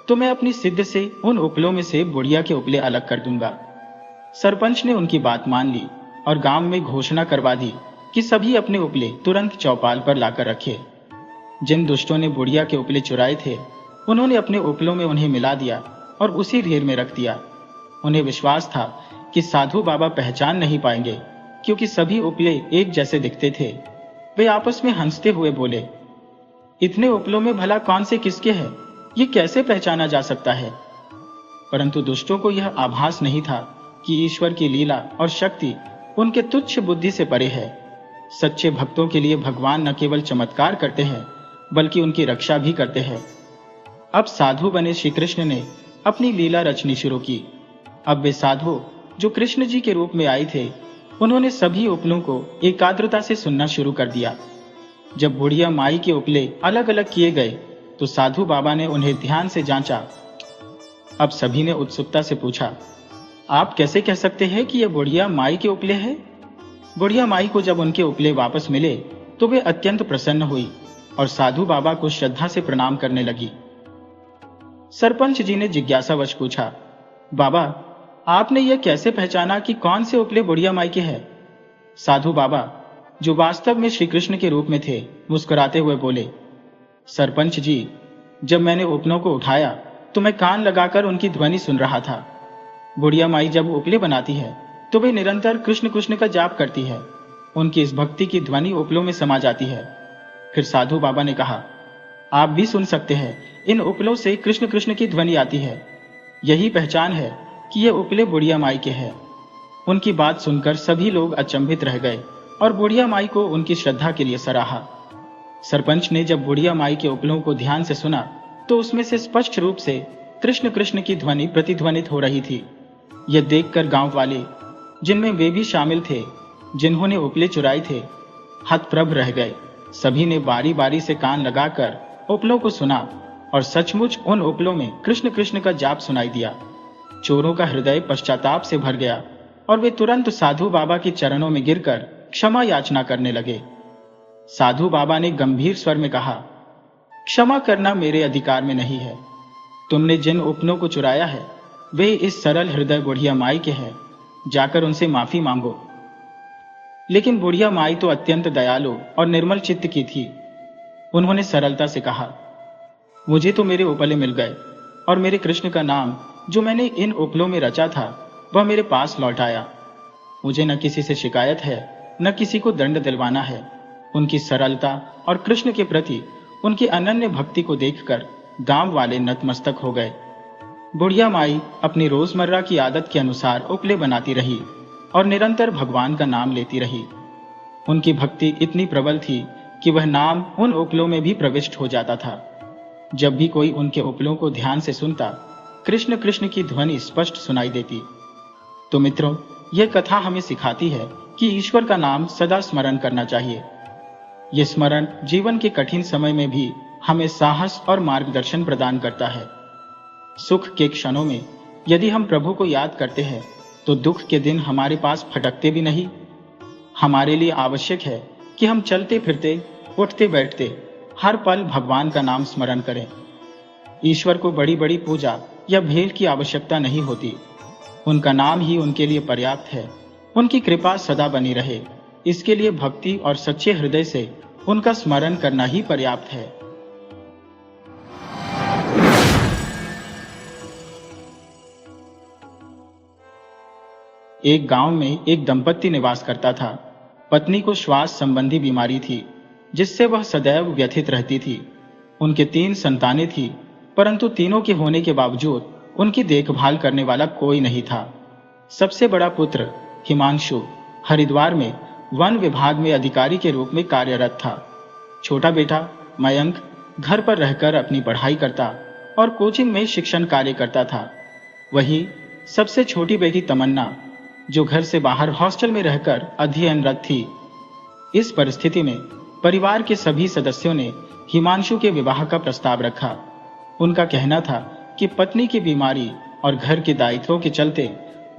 तो मैं अपनी सिद्ध से उन उपलों में से बुढ़िया के उपले अलग कर दूंगा। सरपंच ने उनकी बात मान ली और गांव में घोषणा करवा दी कि सभी अपने उपले तुरंत चौपाल पर लाकर रखे। जिन दुष्टों ने बुढ़िया के उपले चुराए थे, उन्होंने अपने उपलों में उन्हें मिला दिया और उसी ढेर में रख दिया। उन्हें विश्वास था कि साधु बाबा पहचान नहीं पाएंगे, क्योंकि सभी उपले एक जैसे दिखते थे। वे आपस में हंसते हुए बोले, इतने उपलों में भला कौन से किसके हैं? ये कैसे पहचाना जा सकता है? परंतु दुष्टों को यह आभास नहीं था कि ईश्वर की लीला और शक्ति उनके तुच्छ बुद्धि से परे है। सच्चे भक्तों के लिए भगवान न केवल चमत्कार करते हैं, बल्कि उनकी रक्षा भी करते हैं। अब साधु बने श्री कृष्ण ने अपनी लीला रचनी शुरू की। अब वे साधु जो कृष्ण जी के रूप में आए थे, उन्होंने सभी उपलों को एकाग्रता से सुनना शुरू कर दिया। जब बुढ़िया माई के उपले अलग अलग किए गए तो साधु बाबा ने उन्हें ध्यान से जांचा। अब सभी ने उत्सुकता से पूछा, आप कैसे कह सकते हैं कि यह बुढ़िया माई के उपले हैं? बुढ़िया माई को जब उनके उपले वापस मिले तो वे अत्यंत प्रसन्न हुई और साधु बाबा को श्रद्धा से प्रणाम करने लगी। सरपंच जी ने जिज्ञासावश पूछा, बाबा, आपने यह कैसे पहचाना कि कौन से उपले बुढ़िया माई के हैं? साधु बाबा, जो वास्तव में श्री कृष्ण के रूप में थे, मुस्कुराते हुए बोले, सरपंच जी, जब मैंने उपलों को उठाया तो मैं कान लगाकर उनकी ध्वनि सुन रहा था। बुढ़िया माई जब उपले बनाती है तो वे निरंतर कृष्ण कृष्ण का जाप करती है। उनकी इस भक्ति की ध्वनि उपलों में समा जाती है। फिर साधु बाबा ने कहा, आप भी सुन सकते हैं, इन उपलों से कृष्ण कृष्ण की ध्वनि आती है। यही पहचान है कि ये उपले बुढ़िया माई के हैं। उनकी बात सुनकर सभी लोग अचंभित रह गए और बुढ़िया माई को उनकी श्रद्धा के लिए सराहा। सरपंच ने जब बुढ़िया माई के उपलों को ध्यान से सुना तो उसमें से स्पष्ट रूप से कृष्ण कृष्ण की ध्वनि प्रतिध्वनित हो रही थी। यह देखकर गांव वाले, जिनमें वे भी शामिल थे जिन्होंने उपले चुराए थे, हतप्रभ रह गए। सभी ने बारी बारी से कान लगाकर उपलों को सुना और सचमुच उन उपलों में कृष्ण कृष्ण का जाप सुनाई दिया। चोरों का हृदय पश्चाताप से भर गया और वे तुरंत साधु बाबा के चरणों में गिरकर क्षमा याचना करने लगे। साधु बाबा ने गंभीर स्वर में कहा, क्षमा करना मेरे अधिकार में नहीं है। तुमने जिन उपलों को चुराया है वे इस सरल हृदय बुढ़िया माई के हैं, जाकर उनसे माफी मांगो। लेकिन बुढ़िया माई तो अत्यंत दयालु और निर्मल चित्त की थी। उन्होंने सरलता से कहा, मुझे तो मेरे उपले मिल गए और मेरे कृष्ण का नाम जो मैंने इन उपलों में रचा था वह मेरे पास लौट आया। मुझे न किसी से शिकायत है, न किसी को दंड दिलवाना है। उनकी सरलता और कृष्ण के प्रति उनकी अनन्य भक्ति को देखकर गांव वाले नतमस्तक हो गए। बुढ़िया माई अपनी रोजमर्रा की आदत के अनुसार उपले बनाती रही। और निरंतर भगवान का नाम लेती रही। उनकी भक्ति इतनी प्रबल थी कि वह नाम उन उपलों में भी प्रविष्ट हो जाता था। जब भी कोई उनके उपलों को ध्यान से सुनता, कृष्ण कृष्ण की ध्वनि स्पष्ट सुनाई देती। तो मित्रों, यह कथा हमें सिखाती है कि ईश्वर का नाम सदा स्मरण करना चाहिए। यह स्मरण जीवन के कठिन समय में भी हमें साहस और मार्गदर्शन प्रदान करता है। सुख के क्षणों में यदि हम प्रभु को याद करते हैं तो दुख के दिन हमारे पास फटकते भी नहीं। हमारे लिए आवश्यक है कि हम चलते फिरते, उठते बैठते हर पल भगवान का नाम स्मरण करें। ईश्वर को बड़ी बड़ी पूजा या भेंट की आवश्यकता नहीं होती। उनका नाम ही उनके लिए पर्याप्त है। उनकी कृपा सदा बनी रहे, इसके लिए भक्ति और सच्चे हृदय से उनका स्मरण करना ही पर्याप्त है। एक गांव में एक दंपत्ति निवास करता था। पत्नी को श्वास संबंधी बीमारी थी, जिससे वह सदैव व्यथित रहती थी। उनके 3 संतानें थी, परंतु तीनों के होने के बावजूद उनकी देखभाल करने वाला कोई नहीं था। सबसे बड़ा पुत्र हिमांशु हरिद्वार में वन विभाग में अधिकारी के रूप में कार्यरत था। छोटा बेटा मयंक घर पर रहकर अपनी पढ़ाई करता और कोचिंग में शिक्षण कार्य करता था। वहीं सबसे छोटी बेटी तमन्ना, जो घर से बाहर हॉस्टल में रहकर अध्ययनरत थी। इस परिस्थिति में परिवार के सभी सदस्यों ने हिमांशु के विवाह का प्रस्ताव रखा। उनका कहना था कि पत्नी की बीमारी और घर के दायित्वों के चलते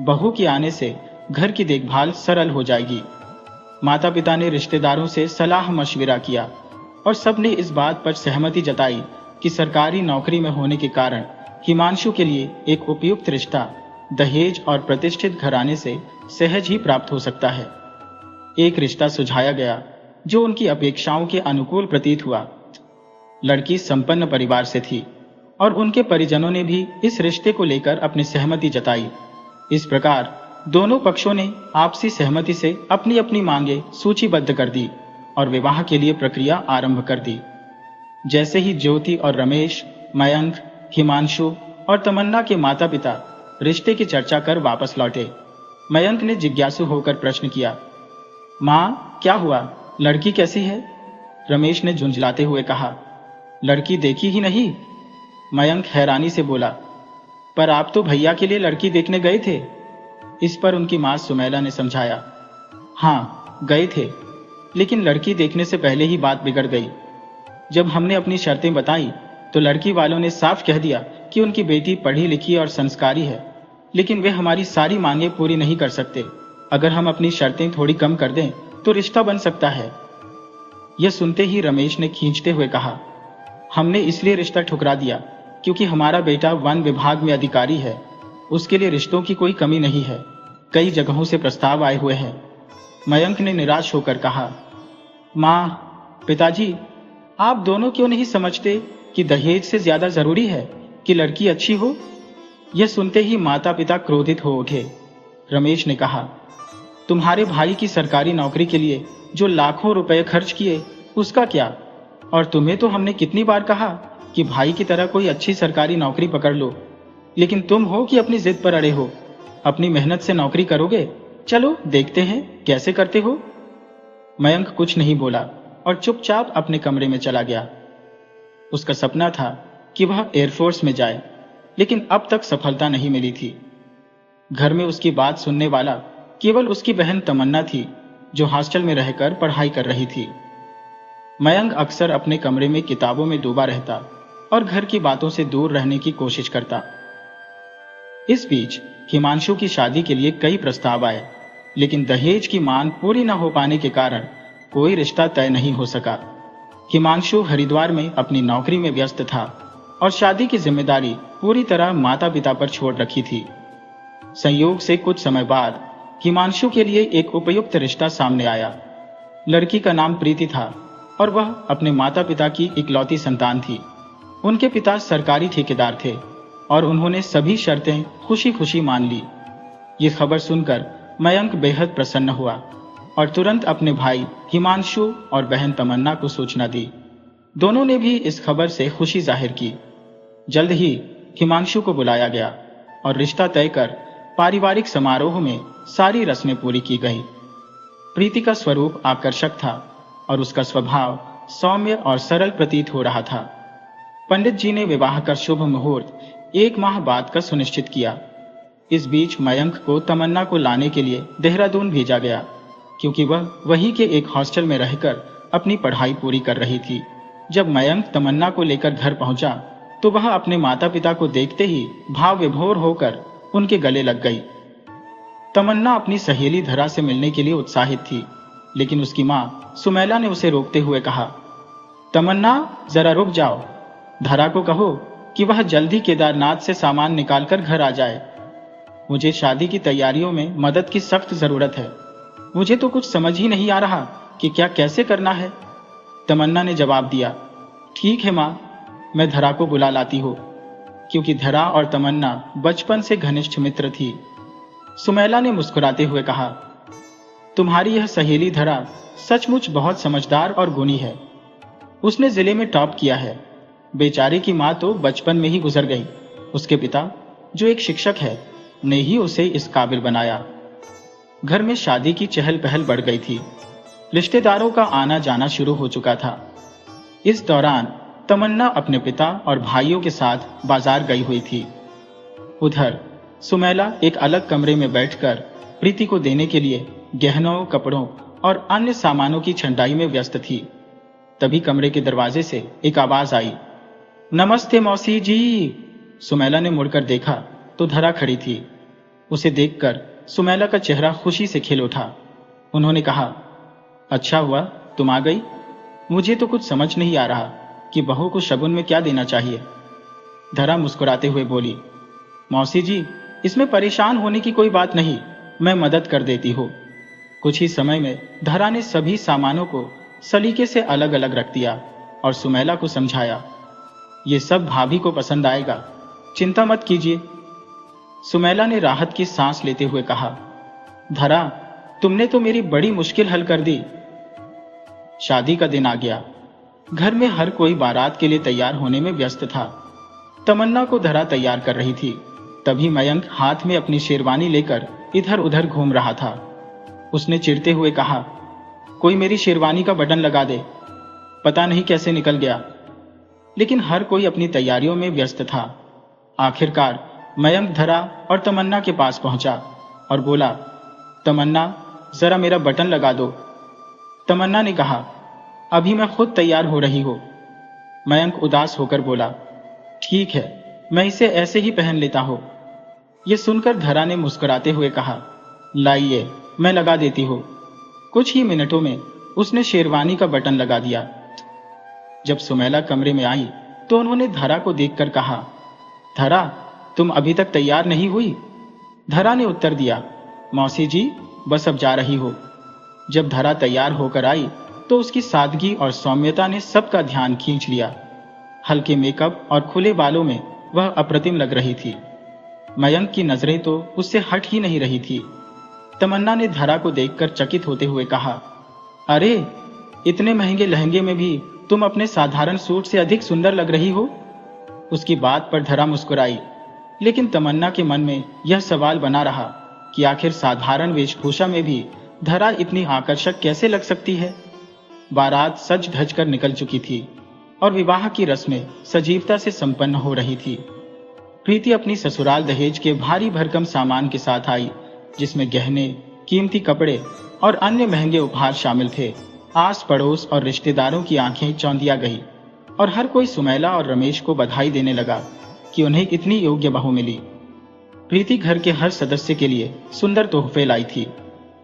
बहू के आने से घर की देखभाल सरल हो जाएगी। माता पिता ने रिश्तेदारों से सलाह मशविरा किया और सबने इस बात पर सहमति जताई कि सरकारी नौकरी में होने के कारण हिमांशु के लिए एक उपयुक्त रिश्ता दहेज और प्रतिष्ठित घराने से सहज ही प्राप्त हो सकता है। एक रिश्ता सुझाया गया जो उनकी अपेक्षाओं के अनुकूल प्रतीत हुआ। लड़की संपन्न परिवार से थी और उनके परिजनों ने भी इस रिश्ते को लेकर अपनी सहमति जताई। इस प्रकार दोनों पक्षों ने आपसी सहमति से अपनी अपनी मांगें सूचीबद्ध कर दी और विवाह के लिए प्रक्रिया आरंभ कर दी। जैसे ही ज्योति और रमेश, मयंक, हिमांशु और तमन्ना के माता पिता रिश्ते की चर्चा कर वापस लौटे, मयंक ने जिज्ञासु होकर प्रश्न किया, माँ क्या हुआ, लड़की कैसी है? रमेश ने झुंझलाते हुए कहा, लड़की देखी ही नहीं। मयंक हैरानी से बोला, पर आप तो भैया के लिए लड़की देखने गए थे। इस पर उनकी मां सुमैला ने समझाया, हाँ गए थे, लेकिन लड़की देखने से पहले ही बात बिगड़ गई। जब हमने अपनी शर्तें बताई तो लड़की वालों ने साफ कह दिया कि उनकी बेटी पढ़ी लिखी और संस्कारी है, लेकिन वे हमारी सारी मांगें पूरी नहीं कर सकते। अगर हम अपनी शर्तें थोड़ी कम कर दें तो रिश्ता बन सकता है। यह सुनते ही रमेश ने खींचते हुए कहा, हमने इसलिए रिश्ता ठुकरा दिया क्योंकि हमारा बेटा वन विभाग में अधिकारी है। उसके लिए रिश्तों की कोई कमी नहीं है। कई जगहों से प्रस्ताव आए हुए हैं। मयंक ने निराश होकर कहा, माँ, पिताजी, आप दोनों क्यों नहीं समझते कि दहेज से ज्यादा जरूरी है कि लड़की अच्छी हो? यह सुनते ही माता पिता क्रोधित हो उठे। रमेश ने कहा, तुम्हारे भाई की सरकारी नौकरी के लिए जो लाखों रुपए खर्च किए उसका क्या? और तुम्हें तो हमने कितनी बार कहा कि भाई की तरह कोई अच्छी सरकारी नौकरी पकड़ लो, लेकिन तुम हो कि अपनी जिद पर अड़े हो। अपनी मेहनत से नौकरी करोगे? चलो देखते हैं कैसे करते हो। मयंक कुछ नहीं बोला और चुपचाप अपने कमरे में चला गया। उसका सपना था कि वह एयरफोर्स में जाए, लेकिन अब तक सफलता नहीं मिली थी। घर में उसकी बात सुनने वाला केवल उसकी बहन तमन्ना थी, जो हॉस्टल में रहकर पढ़ाई कर रही थी। मयंक अक्सर अपने कमरे में किताबों में डूबा रहता और घर की बातों से दूर रहने की कोशिश करता। इस बीच हिमांशु की शादी के लिए कई प्रस्ताव आए, लेकिन दहेज की मांग पूरी न हो पाने के कारण कोई रिश्ता तय नहीं हो सका। हिमांशु हरिद्वार में अपनी नौकरी में व्यस्त था और शादी की जिम्मेदारी पूरी तरह माता पिता पर छोड़ रखी थी। संयोग से कुछ समय बाद हिमांशु के लिए एक उपयुक्त रिश्ता सामने आया। लड़की का नाम प्रीति था और वह अपने माता पिता की इकलौती संतान थी। उनके पिता सरकारी ठेकेदार थे और उन्होंने सभी शर्तें खुशी खुशी मान ली। ये खबर सुनकर मयंक बेहद प्रसन्न हुआ और तुरंत अपने भाई हिमांशु और बहन तमन्ना को सूचना दी। दोनों ने भी इस खबर से खुशी जाहिर की। जल्द ही हिमांशु को बुलाया गया और रिश्ता तय कर पारिवारिक समारोह में सारी रस्में पूरी की गई। प्रीति का स्वरूप आकर्षक था और उसका स्वभाव सौम्य और सरल प्रतीत हो रहा था। पंडित जी ने विवाह का शुभ मुहूर्त 1 माह बाद का सुनिश्चित किया। इस बीच मयंक को तमन्ना को लाने के लिए देहरादून भेजा गया, क्योंकि वह वहीं के एक हॉस्टल में रहकर अपनी पढ़ाई पूरी कर रही थी। जब मयंक तमन्ना को लेकर घर पहुंचा तो वह अपने माता पिता को देखते ही भाव विभोर होकर उनके गले लग गई। तमन्ना अपनी सहेली धरा से मिलने के लिए उत्साहित थी, लेकिन उसकी मां सुमैला ने उसे रोकते हुए कहा, तमन्ना जरा रुक जाओ, धरा को कहो कि वह जल्दी केदारनाथ से सामान निकालकर घर आ जाए। मुझे शादी की तैयारियों में मदद की सख्त जरूरत है। मुझे तो कुछ समझ ही नहीं आ रहा कि क्या कैसे करना है। तमन्ना ने जवाब दिया, ठीक है मां, मैं धरा को बुला लाती हूँ, क्योंकि धरा और तमन्ना बचपन से घनिष्ठ मित्र थी। सुमैला ने मुस्कुराते हुए कहा, तुम्हारी यह सहेली धरा सचमुच बहुत समझदार और गुणी है। उसने जिले में टॉप किया है। बेचारे की मां तो बचपन में ही गुजर गई। उसके पिता, जो एक शिक्षक है, ने ही उसे इस काबिल बनाया। घर में शादी की चहल पहल बढ़ गई थी। रिश्तेदारों का आना जाना शुरू हो चुका था। इस दौरान तमन्ना अपने पिता और भाइयों के साथ बाजार गई हुई थी। उधर सुमैला एक अलग कमरे में बैठकर प्रीति को देने के लिए गहनों, कपड़ों और अन्य सामानों की छंटाई में व्यस्त थी। तभी कमरे के दरवाजे से एक आवाज आई, नमस्ते मौसी जी। सुमैला ने मुड़कर देखा तो धरा खड़ी थी। उसे देखकर सुमैला का चेहरा खुशी से खिल उठा। उन्होंने कहा, अच्छा हुआ तुम आ गई। मुझे तो कुछ समझ नहीं आ रहा कि बहू को शगुन में क्या देना चाहिए। धरा मुस्कुराते हुए बोली, मौसी जी, इसमें परेशान होने की कोई बात नहीं, मैं मदद कर देती हूँ। कुछ ही समय में धरा ने सभी सामानों को सलीके से अलग अलग रख दिया और सुमैला को समझाया, ये सब भाभी को पसंद आएगा, चिंता मत कीजिए। सुमैला ने राहत की सांस लेते हुए कहा, धरा, तुमने तो मेरी बड़ी मुश्किल हल कर दी। शादी का दिन आ गया। घर में हर कोई बारात के लिए तैयार होने में व्यस्त था। तमन्ना को धरा तैयार कर रही थी। तभी मयंक हाथ में अपनी शेरवानी लेकर इधर उधर घूम रहा था। उसने चिढ़ते हुए कहा, कोई मेरी शेरवानी का बटन लगा दे। पता नहीं कैसे निकल गया। लेकिन हर कोई अपनी तैयारियों में व्यस्त था। आखिरकार मयंक धरा और तमन्ना के पास पहुंचा और बोला, तमन्ना, जरा मेरा बटन लगा दो। तमन्ना ने कहा, अभी मैं खुद तैयार हो रही हूं। मयंक उदास होकर बोला, ठीक है, मैं इसे ऐसे ही पहन लेता हूं। यह सुनकर धरा ने मुस्कुराते हुए कहा, लाइए, मैं लगा देती हूं। कुछ ही मिनटों में उसने शेरवानी का बटन लगा दिया। जब सुमैला कमरे में आई तो उन्होंने धरा को देखकर कहा, धरा, तुम अभी तक तैयार नहीं हुई? धरा ने उत्तर दिया, मौसी जी, बस अब जा रही हो। जब धरा तैयार होकर आई तो उसकी सादगी और सौम्यता ने सबका ध्यान खींच लिया। हल्के मेकअप और खुले बालों में वह अप्रतिम लग रही थी। मयंक की नजरें तो उससे हट ही नहीं रही थी। तमन्ना ने धरा को देखकर चकित होते हुए कहा, अरे, इतने महंगे लहंगे में भी तुम अपने साधारण सूट से अधिक सुंदर लग रही हो। उसकी बात पर धरा मुस्कुराई, लेकिन तमन्ना के मन में यह सवाल बना रहा कि आखिर साधारण वेशभूषा में भी धरा इतनी आकर्षक कैसे लग सकती है। बारात सज धज कर निकल चुकी थी और विवाह की रस्में सजीवता से संपन्न हो रही थी। प्रीति अपनी ससुराल दहेज के भारी भरकम सामान के साथ आई, जिसमें गहने, कीमती कपड़े और अन्य महंगे उपहार शामिल थे। आस पड़ोस और रिश्तेदारों की आंखें चौंधिया गई और हर कोई सुमैला और रमेश को बधाई देने लगा कि उन्हें इतनी योग्य बहू मिली। प्रीति घर के हर सदस्य के लिए सुंदर तोहफे लाई थी।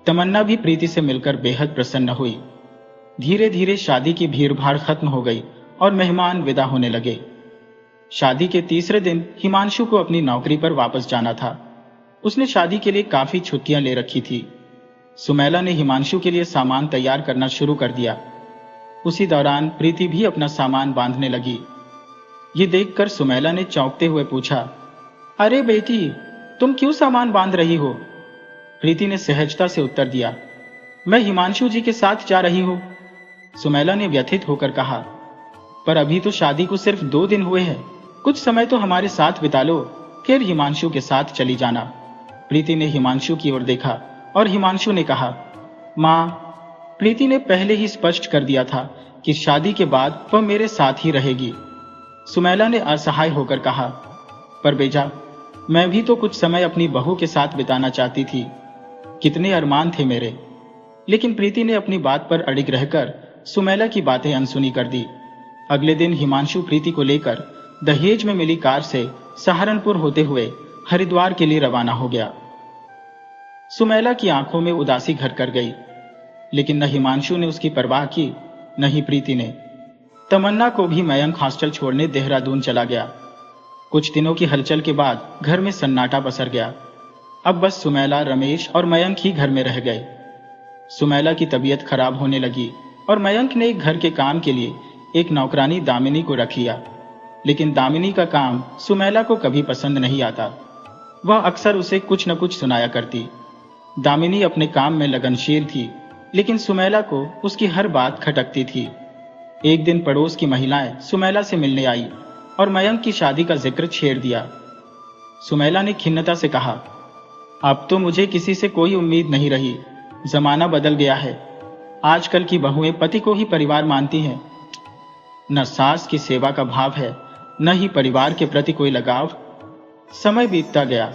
तमन्ना भी प्रीति से मिलकर बेहद प्रसन्न हुई। धीरे धीरे शादी की भीड़भाड़ खत्म हो गई और मेहमान विदा होने लगे। शादी के तीसरे दिन हिमांशु को अपनी नौकरी पर वापस जाना था। उसने शादी के लिए काफी छुट्टियां ले रखी थी। सुमैला ने हिमांशु के लिए सामान तैयार करना शुरू कर दिया। उसी दौरान प्रीति भी अपना सामान बांधने लगी। ये देखकर सुमैला ने चौंकते हुए पूछा, अरे बेटी, तुम क्यों सामान बांध रही हो? प्रीति ने सहजता से उत्तर दिया, मैं हिमांशु जी के साथ जा रही हूं। सुमैला ने व्यथित होकर कहा, पर अभी तो शादी को सिर्फ 2 दिन हुए हैं, कुछ समय तो हमारे साथ बिता लो, फिर हिमांशु के साथ चली जाना। प्रीति ने हिमांशु की ओर देखा और हिमांशु ने कहा, माँ। प्रीति ने पहले ही स्पष्ट कर दिया था कि शादी के बाद वह मेरे साथ ही रहेगी। सुमैला ने असहाय होकर कहा, पर बेजा, मैं भी तो कुछ समय अपनी बहू के साथ बिताना चाहती थी। कितने अरमान थे मेरे। लेकिन प्रीति ने अपनी बात पर अड़िग रहकर सुमैला की बातें अनसुनी कर दी। अगले दिन हिमांशु प्रीति को लेकर दहेज में मिली कार से सहारनपुर होते हुए हरिद्वार के लिए रवाना हो गया। सुमैला की आंखों में उदासी घर कर गई, लेकिन न हिमांशु ने उसकी परवाह की, न ही प्रीति ने। तमन्ना को भी मयंक हॉस्टल छोड़ने देहरादून चला गया। कुछ दिनों की हलचल के बाद घर में सन्नाटा पसर गया। अब बस सुमैला, रमेश और मयंक ही घर में रह गए। सुमैला की तबीयत खराब होने लगी और मयंक ने घर के काम के लिए एक नौकरानी दामिनी को रख लिया। लेकिन दामिनी का काम सुमैला को कभी पसंद नहीं आता। वह अक्सर उसे कुछ न कुछ सुनाया करती। दामिनी अपने काम में लगनशील थी, लेकिन सुमैला को उसकी हर बात खटकती थी। एक दिन पड़ोस की महिलाएं सुमैला से मिलने आई और मयंक की शादी का जिक्र छेड़ दिया। सुमैला ने खिन्नता से कहा, अब तो मुझे किसी से कोई उम्मीद नहीं रही। जमाना बदल गया है। आजकल की बहुएं पति को ही परिवार मानती हैं। न सास की सेवा का भाव है, न ही परिवार के प्रति कोई लगाव। समय बीतता गया।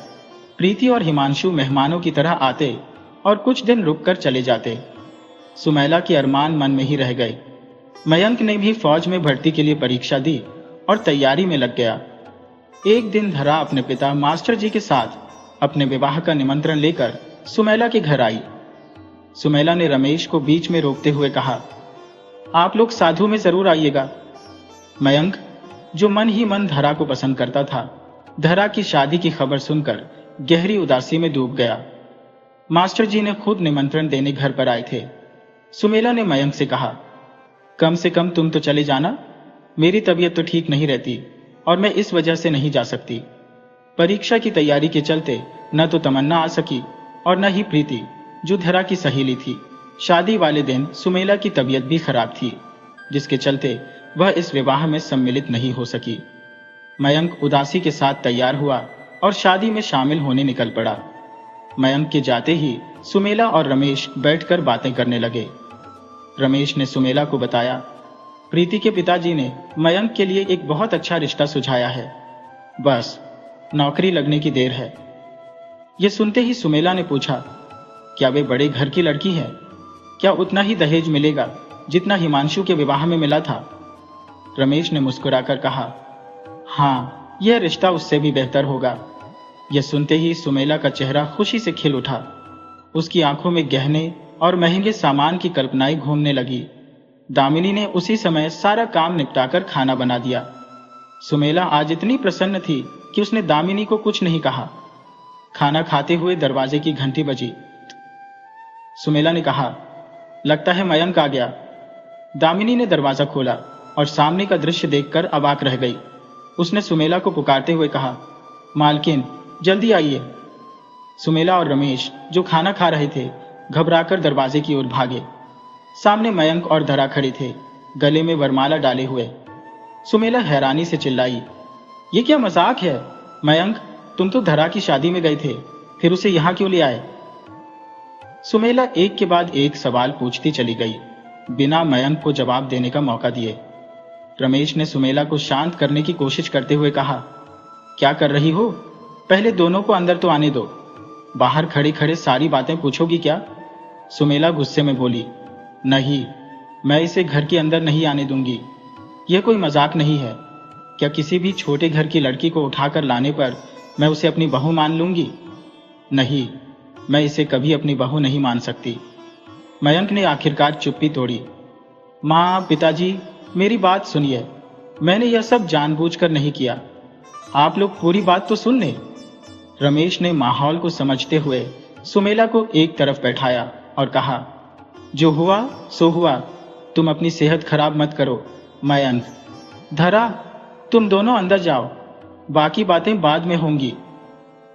प्रीति और हिमांशु मेहमानों की तरह आते और कुछ दिन रुककर चले जाते। सुमैला के अरमान मन में ही रह गए। मयंक ने भी फौज में भर्ती के लिए परीक्षा दी और तैयारी में लग गया। एक दिन धरा अपने पिता मास्टर जी के साथ अपने विवाह का निमंत्रण लेकर सुमैला के घर आई। सुमैला ने रमेश को बीच में रोकते हुए कहा, आप लोग साधु में जरूर आइएगा। मयंक, जो मन ही मन धरा को पसंद करता था, धरा की शादी की खबर सुनकर गहरी उदासी में डूब गया। मास्टर जी ने खुद निमंत्रण देने घर पर आए थे। सुमैला ने मयंक से कहा, कम से कम तुम तो चले जाना। मेरी तबीयत तो ठीक नहीं रहती और मैं इस वजह से नहीं जा सकती। परीक्षा की तैयारी के चलते न तो तमन्ना आ सकी और न ही प्रीति, जो धरा की सहेली थी। शादी वाले दिन सुमैला की तबीयत भी खराब थी, जिसके चलते वह इस विवाह में सम्मिलित नहीं हो सकी। मयंक उदासी के साथ तैयार हुआ और शादी में शामिल होने निकल पड़ा। मयंक के जाते ही सुमैला और रमेश बैठकर बातें करने लगे। रमेश ने सुमैला को बताया, प्रीति के पिताजी ने मयंक के लिए एक बहुत अच्छा रिश्ता सुझाया है। बस नौकरी लगने की देर है। यह सुनते ही सुमैला ने पूछा, क्या वे बड़े घर की लड़की है? क्या उतना ही दहेज मिलेगा जितना हिमांशु के विवाह में मिला था? रमेश ने मुस्कुराकर कहा, हाँ, यह रिश्ता उससे भी बेहतर होगा। यह सुनते ही सुमैला का चेहरा खुशी से खिल उठा। उसकी आंखों में गहने और महंगे सामान की कल्पनाएं घूमने लगी। दामिनी ने उसी समय सारा काम निपटाकर खाना बना दिया। सुमैला आज इतनी प्रसन्न थी कि उसने दामिनी को कुछ नहीं कहा। खाना खाते हुए दरवाजे की घंटी बजी। सुमैला ने कहा, लगता है मयंक आ गया। दामिनी ने दरवाजा खोला और सामने का दृश्य देखकर अवाक रह गई। उसने सुमैला को पुकारते हुए कहा, मालकिन, जल्दी आइए। सुमैला और रमेश, जो खाना खा रहे थे, घबराकर दरवाजे की ओर भागे। सामने मयंक और धरा खड़े थे, गले में वरमाला डाले हुए। सुमैला हैरानी से चिल्लाई, ये क्या मजाक है? मयंक, तुम तो धरा की शादी में गए थे, फिर उसे यहां क्यों ले आए? सुमैला एक के बाद एक सवाल पूछती चली गई, बिना मयंक को जवाब देने का मौका दिए। रमेश ने सुमैला को शांत करने की कोशिश करते हुए कहा, क्या कर रही हो? पहले दोनों को अंदर तो आने दो। बाहर खड़े खड़े सारी बातें पूछोगी क्या? सुमैला गुस्से में बोली, नहीं, मैं इसे घर के अंदर नहीं आने दूंगी। यह कोई मजाक नहीं है। क्या किसी भी छोटे घर की लड़की को उठाकर लाने पर मैं उसे अपनी बहू मान लूंगी? नहीं, मैं इसे कभी अपनी बहू नहीं मान सकती। मयंक ने आखिरकार चुप्पी तोड़ी। माँ, पिताजी, मेरी बात सुनिए। मैंने यह सब जानबूझकर नहीं किया। आप लोग पूरी बात तो सुन लें। रमेश ने माहौल को समझते हुए सुमैला को एक तरफ बैठाया और कहा, जो हुआ सो हुआ। तुम अपनी सेहत खराब मत करो। मयंक, धरा, तुम दोनों अंदर जाओ, बाकी बातें बाद में होंगी।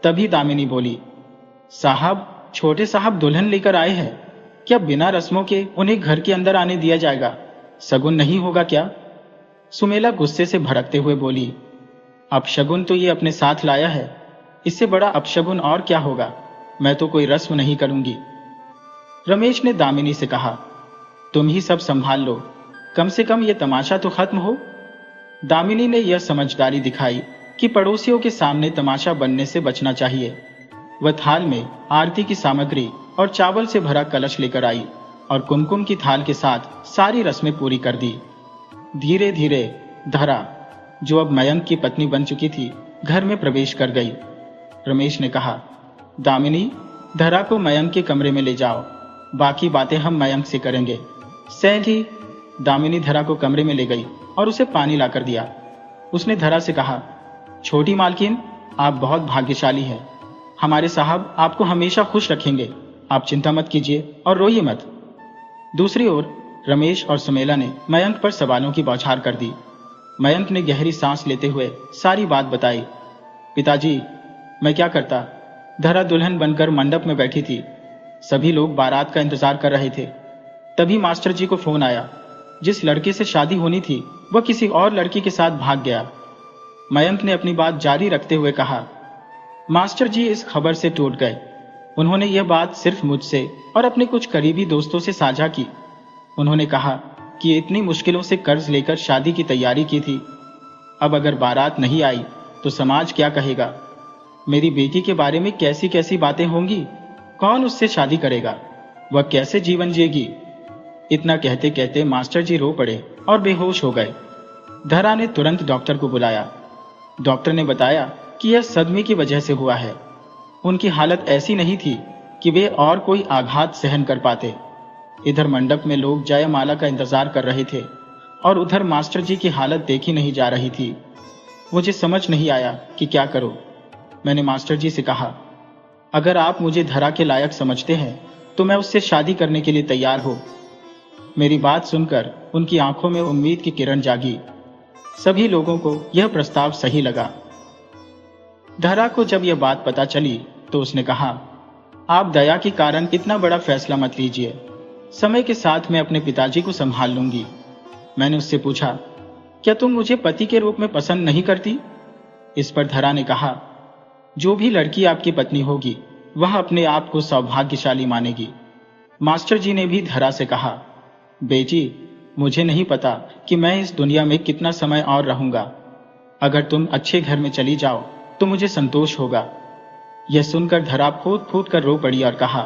तभी दामिनी बोली, साहब, छोटे साहब दुल्हन लेकर आए हैं। क्या बिना रस्मों के उन्हें घर के अंदर आने दिया जाएगा? शगुन नहीं होगा क्या? सुमैला गुस्से से भड़कते हुए बोली, अपशगुन तो ये अपने साथ लाया है, इससे बड़ा अपशगुन और क्या होगा? मैं तो कोई रस्म नहीं करूंगी। रमेश ने दामिनी से कहा, तुम ही सब संभाल लो, कम से कम ये तमाशा तो खत्म हो। दामिनी ने यह समझदारी दिखाई कि पड़ोसियों के सामने तमाशा बनने से बचना चाहिए। वह थाल में आरती की सामग्री और चावल से भरा कलश लेकर आई और कुमकुम की थाल के साथ सारी रस्में पूरी कर दी। धीरे धीरे धरा, जो अब मयंक की पत्नी बन चुकी थी, घर में प्रवेश कर गई। रमेश ने कहा, दामिनी, धरा को मयंक के कमरे में ले जाओ, बाकी बातें हम मयंक से करेंगे। सैंधी। दामिनी धरा को कमरे में ले गई और उसे पानी लाकर दिया। उसने धरा से कहा, छोटी मालकिन, आप बहुत भाग्यशाली हैं। हमारे साहब आपको हमेशा खुश रखेंगे। आप चिंता मत कीजिए और रोइए मत। दूसरी ओर रमेश और सुमेला ने मयंक पर सवालों की बौछार कर दी। मयंक ने गहरी सांस लेते हुए सारी बात बताई। पिताजी, मैं क्या करता। धरा दुल्हन बनकर मंडप में बैठी थी। सभी लोग बारात का इंतजार कर रहे थे। तभी मास्टर जी को फोन आया। जिस लड़के से शादी होनी थी वह किसी और लड़की के साथ भाग गया। मयंक ने अपनी बात जारी रखते हुए कहा, मास्टर जी इस खबर से टूट गए। उन्होंने यह बात सिर्फ मुझसे और अपने कुछ करीबी दोस्तों से साझा की। उन्होंने कहा कि इतनी मुश्किलों से कर्ज लेकर शादी की तैयारी की थी। अब अगर बारात नहीं आई तो समाज क्या कहेगा। मेरी बेटी के बारे में कैसी कैसी बातें होंगी। कौन उससे शादी करेगा, वह कैसे जीवन जिएगी। इतना कहते कहते मास्टर जी रो पड़े और बेहोश हो गए। धरा ने तुरंत डॉक्टर को बुलाया। डॉक्टर ने बताया कि यह सदमे की वजह से हुआ है। उनकी हालत ऐसी नहीं थी कि वे और कोई आघात सहन कर पाते। इधर मंडप में लोग जयमाला का इंतजार कर रहे थे और उधर मास्टर जी की हालत देखी नहीं जा रही थी। मुझे समझ नहीं आया कि क्या करूं। मैंने मास्टर जी से कहा, अगर आप मुझे धरा के लायक समझते हैं तो मैं उससे शादी करने के लिए तैयार हूं। मेरी बात सुनकर उनकी आंखों में उम्मीद की किरण जागी। सभी लोगों को यह प्रस्ताव सही लगा। धरा को जब यह बात पता चली तो उसने कहा, आप दया के कारण इतना बड़ा फैसला मत लीजिए। समय के साथ मैं अपने पिताजी को संभाल लूंगी। मैंने उससे पूछा, क्या तुम मुझे पति के रूप में पसंद नहीं करती। इस पर धरा ने कहा, जो भी लड़की आपकी पत्नी होगी वह अपने आप को सौभाग्यशाली मानेगी। मास्टर जी ने भी धरा से कहा, बेटी, मुझे नहीं पता कि मैं इस दुनिया में कितना समय और रहूंगा। अगर तुम अच्छे घर में चली जाओ तो मुझे संतोष होगा। यह सुनकर धरा फूट फूट कर रो पड़ी और कहा,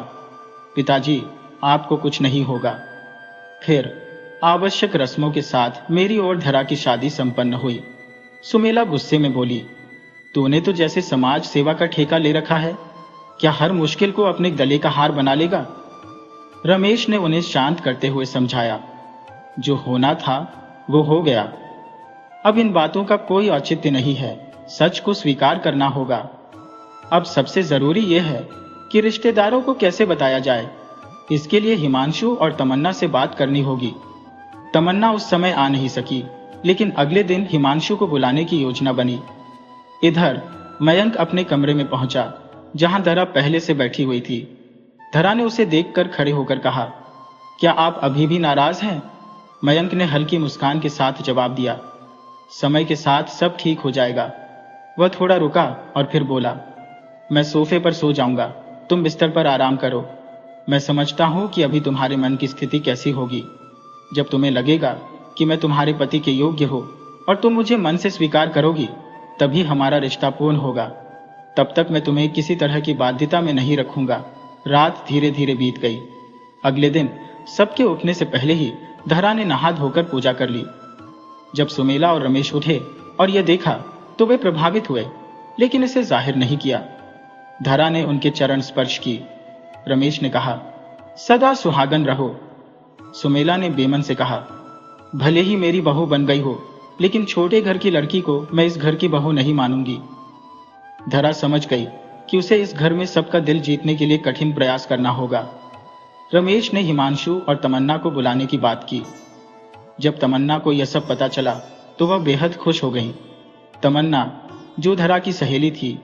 पिताजी, आपको कुछ नहीं होगा। फिर आवश्यक रस्मों के साथ मेरी और धरा की शादी संपन्न हुई। सुमेला गुस्से में बोली, तूने तो जैसे समाज सेवा का ठेका ले रखा है। क्या हर मुश्किल को अपने गले का हार बना लेगा। रमेश ने उन्हें शांत करते हुए समझाया, जो होना था वो हो गया। अब इन बातों का कोई औचित्य नहीं है। सच को स्वीकार करना होगा। अब सबसे जरूरी यह है कि रिश्तेदारों को कैसे बताया जाए। इसके लिए हिमांशु और तमन्ना से बात करनी होगी। तमन्ना उस समय आ नहीं सकी, लेकिन अगले दिन हिमांशु को बुलाने की योजना बनी। इधर मयंक अपने कमरे में पहुंचा, जहां धरा पहले से बैठी हुई थी। धरा ने उसे देखकर खड़े होकर कहा, क्या आप अभी भी नाराज हैं। मयंक ने हल्की मुस्कान के साथ जवाब दिया, समय के साथ सब ठीक हो जाएगा। वह थोड़ा रुका और फिर बोला, मैं सोफे पर सो जाऊंगा, तुम बिस्तर पर आराम करो। मैं समझता हूं कि अभी तुम्हारे मन की स्थिति कैसी होगी। जब तुम्हें लगेगा कि मैं तुम्हारे पति के योग्य हो और तुम मुझे मन से स्वीकार करोगी, तभी हमारा रिश्ता पूर्ण होगा। तब तक मैं तुम्हें किसी तरह की बाध्यता में नहीं रखूंगा। रात धीरे धीरे बीत गई। अगले दिन सबके उठने से पहले ही धरा ने नहा धोकर पूजा कर ली। जब सुमेला और रमेश उठे और यह देखा तो वे प्रभावित हुए, लेकिन इसे जाहिर नहीं किया। धरा ने उनके चरण स्पर्श की। रमेश ने कहा, सदा सुहागन रहो। सुमेला ने बेमन से कहा, भले ही मेरी बहू बन गई हो, लेकिन छोटे घर की लड़की को मैं इस घर की बहू नहीं मानूंगी। धरा समझ गई कि उसे इस घर में सबका दिल जीतने के लिए कठिन प्रयास करना होगा। रमेश ने हिमांशु और तमन्ना को बुलाने की बात की। जब तमन्ना को यह सब पता चला तो वह बेहद खुश हो गई। तमन्ना, जो धरा की सहेली थी,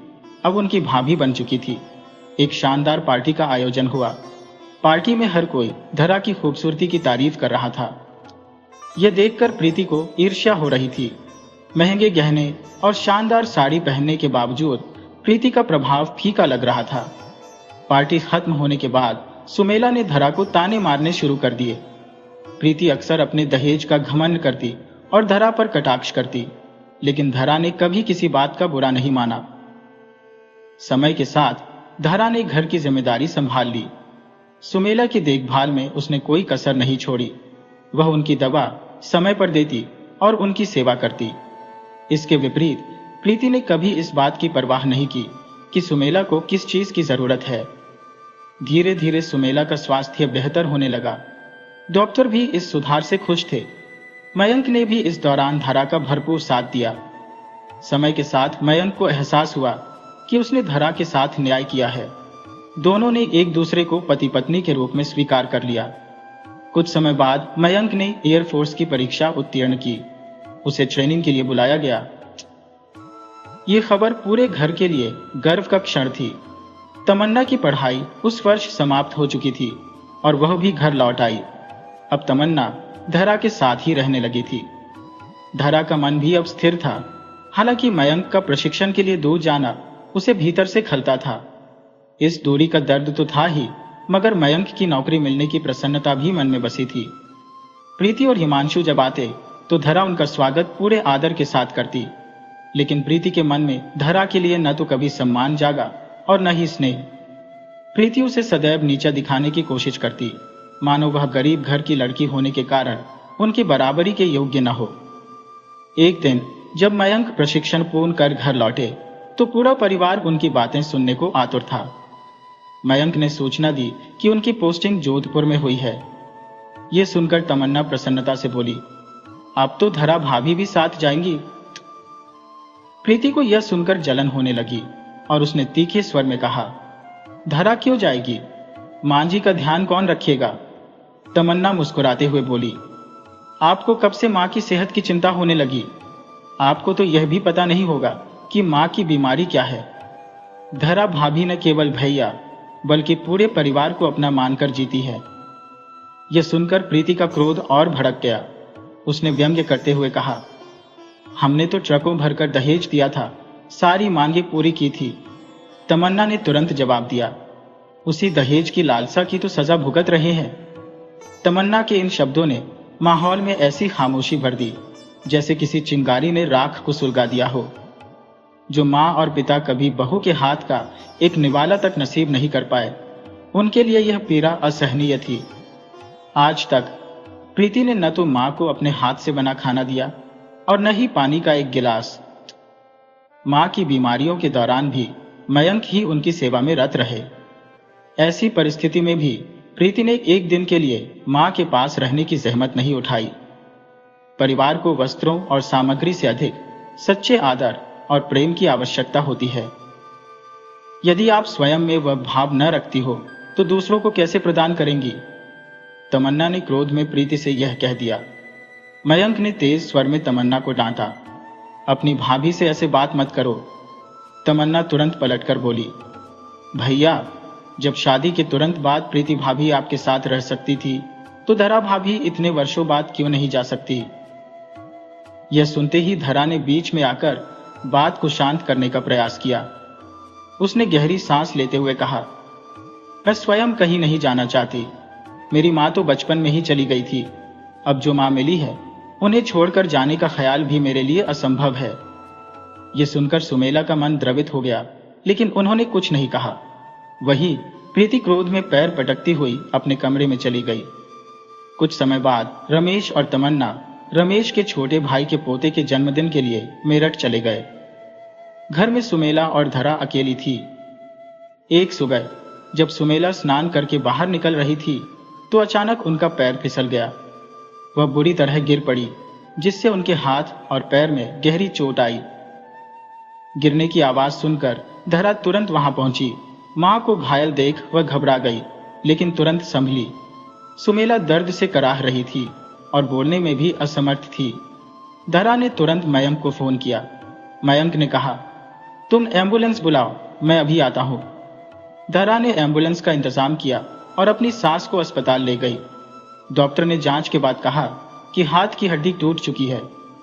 अब उनकी भाभी बन चुकी थी। एक शानदार पार्टी का आयोजन हुआ। पार्टी में हर कोई धरा की खूबसूरती की तारीफ कर रहा था। यह देखकर प्रीति को ईर्ष्या हो रही थी। महंगे गहने और शानदार साड़ी पहनने के बावजूद प्रीति का प्रभाव फीका लग रहा था। पार्टी खत्म होने के बाद सुमेला ने धरा को ताने मारने शुरू कर दिए। प्रीति अक्सर अपने दहेज का घमंड करती और धरा पर कटाक्ष करती, लेकिन धरा ने कभी किसी बात का बुरा नहीं माना। समय के साथ धरा ने घर की जिम्मेदारी संभाल ली। सुमेला की देखभाल में उसने कोई कसर नहीं छोड़ी। वह उनकी दवा समय पर देती और उनकी सेवा करती। इसके विपरीत प्रीति ने कभी इस बात की परवाह नहीं की कि सुमेला को किस चीज की जरूरत है। धीरे धीरे सुमेला का स्वास्थ्य बेहतर होने लगा। डॉक्टर भी इस सुधार से खुश थे। मयंक ने भी इस दौरान धरा का भरपूर साथ दिया। समय के साथ मयंक को एहसास हुआ कि उसने धरा के साथ न्याय किया है। दोनों ने एक दूसरे को पति पत्नी के रूप में स्वीकार कर लिया। कुछ समय बाद मयंक ने एयरफोर्स की परीक्षा उत्तीर्ण की। उसे ट्रेनिंग के लिए बुलाया गया। ये खबर पूरे घर के लिए गर्व का क्षण थी। तमन्ना की पढ़ाई उस वर्ष समाप्त हो चुकी थी और वह भी घर लौट आई। अब तमन्ना धरा के साथ ही रहने लगी थी। धरा का मन भी अब स्थिर था। हालांकि मयंक का प्रशिक्षण के लिए दूर जाना उसे भीतर से खलता था। इस दूरी का दर्द तो था ही, मगर मयंक की नौकरी मिलने की प्रसन्नता भी मन में बसी थी। प्रीति और हिमांशु जब आते तो धरा उनका स्वागत पूरे आदर के साथ करती, लेकिन प्रीति के मन में धरा के लिए न तो कभी सम्मान जागा और न ही स्नेह। प्रीति उसे सदैव नीचा दिखाने की कोशिश करती, मानो वह गरीब घर की लड़की होने के कारण उनकी बराबरी के योग्य न हो। एक दिन जब मयंक प्रशिक्षण पूर्ण कर घर लौटे तो पूरा परिवार उनकी बातें सुनने को आतुर था। मयंक ने सूचना दी कि उनकी पोस्टिंग जोधपुर में हुई है। यह सुनकर तमन्ना प्रसन्नता से बोली, अब तो धरा भाभी भी साथ जाएंगी। प्रीति को यह सुनकर जलन होने लगी और उसने तीखे स्वर में कहा, धरा क्यों जाएगी? मांझी का ध्यान कौन रखेगा? तमन्ना मुस्कुराते हुए बोली, आपको कब से मां की सेहत की चिंता होने लगी? आपको तो यह भी पता नहीं होगा कि मां की बीमारी क्या है। धरा भाभी न केवल भैया बल्कि पूरे परिवार को अपना मानकर जीती है। यह सुनकर प्रीति का क्रोध और भड़क गया। उसने व्यंग्य करते हुए कहा, हमने तो ट्रकों भरकर दहेज दिया था, सारी मांगे पूरी की थी। तमन्ना ने तुरंत जवाब दिया, उसी दहेज की लालसा की तो सजा भुगत रहे हैं। तमन्ना के इन शब्दों ने माहौल में ऐसी खामोशी भर दी जैसे किसी चिंगारी ने राख को सुलगा दिया हो। जो मां और पिता कभी बहू के हाथ का एक निवाला तक नसीब नहीं कर पाए, उनके लिए यह पीड़ा असहनीय थी। आज तक प्रीति ने न तो मां को अपने हाथ से बना खाना दिया और न ही पानी का एक गिलास। मां की बीमारियों के दौरान भी मयंक ही उनकी सेवा में रत रहे। ऐसी परिस्थिति में भी प्रीति ने एक दिन के लिए मां के पास रहने की जहमत नहीं उठाई। परिवार को वस्त्रों और सामग्री से अधिक सच्चे आदर और प्रेम की आवश्यकता होती है। यदि आप स्वयं में वह भाव न रखती हो तो दूसरों को कैसे प्रदान करेंगी? तमन्ना ने क्रोध में प्रीति से यह कह दिया। मयंक ने तेज स्वर में तमन्ना को डांटा, अपनी भाभी से ऐसे बात मत करो। तमन्ना तुरंत पलटकर बोली, भैया, जब शादी के तुरंत बाद प्रीति भाभी आपके साथ रह सकती थी तो धरा भाभी इतने वर्षों बाद क्यों नहीं जा सकती? यह सुनते ही धरा ने बीच में आकर बात को शांत करने का प्रयास किया। उसने गहरी सांस लेते हुए कहा, मैं स्वयं कहीं नहीं जाना चाहती। मेरी मां तो बचपन में ही चली गई थी। अब जो मां मिली है उन्हें छोड़कर जाने का ख्याल भी मेरे लिए असंभव है। यह सुनकर सुमेला का मन द्रवित हो गया, लेकिन उन्होंने कुछ नहीं कहा। वही प्रीति क्रोध में पैर पटकती हुई अपने कमरे में चली गई। कुछ समय बाद रमेश और तमन्ना रमेश के छोटे भाई के पोते के जन्मदिन के लिए मेरठ चले गए। घर में सुमेला और धरा अकेली थी। एक सुबह जब सुमेला स्नान करके बाहर निकल रही थी तो अचानक उनका पैर फिसल गया। वह बुरी तरह गिर पड़ी, जिससे उनके हाथ और पैर में गहरी चोट आई। गिरने की आवाज सुनकर धरा तुरंत वहां पहुंची। मां को घायल देख वह घबरा गई, लेकिन तुरंत संभली। सुमेला दर्द से कराह रही थी और बोलने में भी असमर्थ थी। धरा ने तुरंत मयंक को फोन किया। मयंक ने कहा, तुम एम्बुलेंस बुलाओ, मैं अभी आता हूं। धरा ने एम्बुलेंस का इंतजाम किया और अपनी सास को अस्पताल ले गई। डॉक्टर ने जांच के बाद कहा कि हाथ की हड्डी टूट चुकी है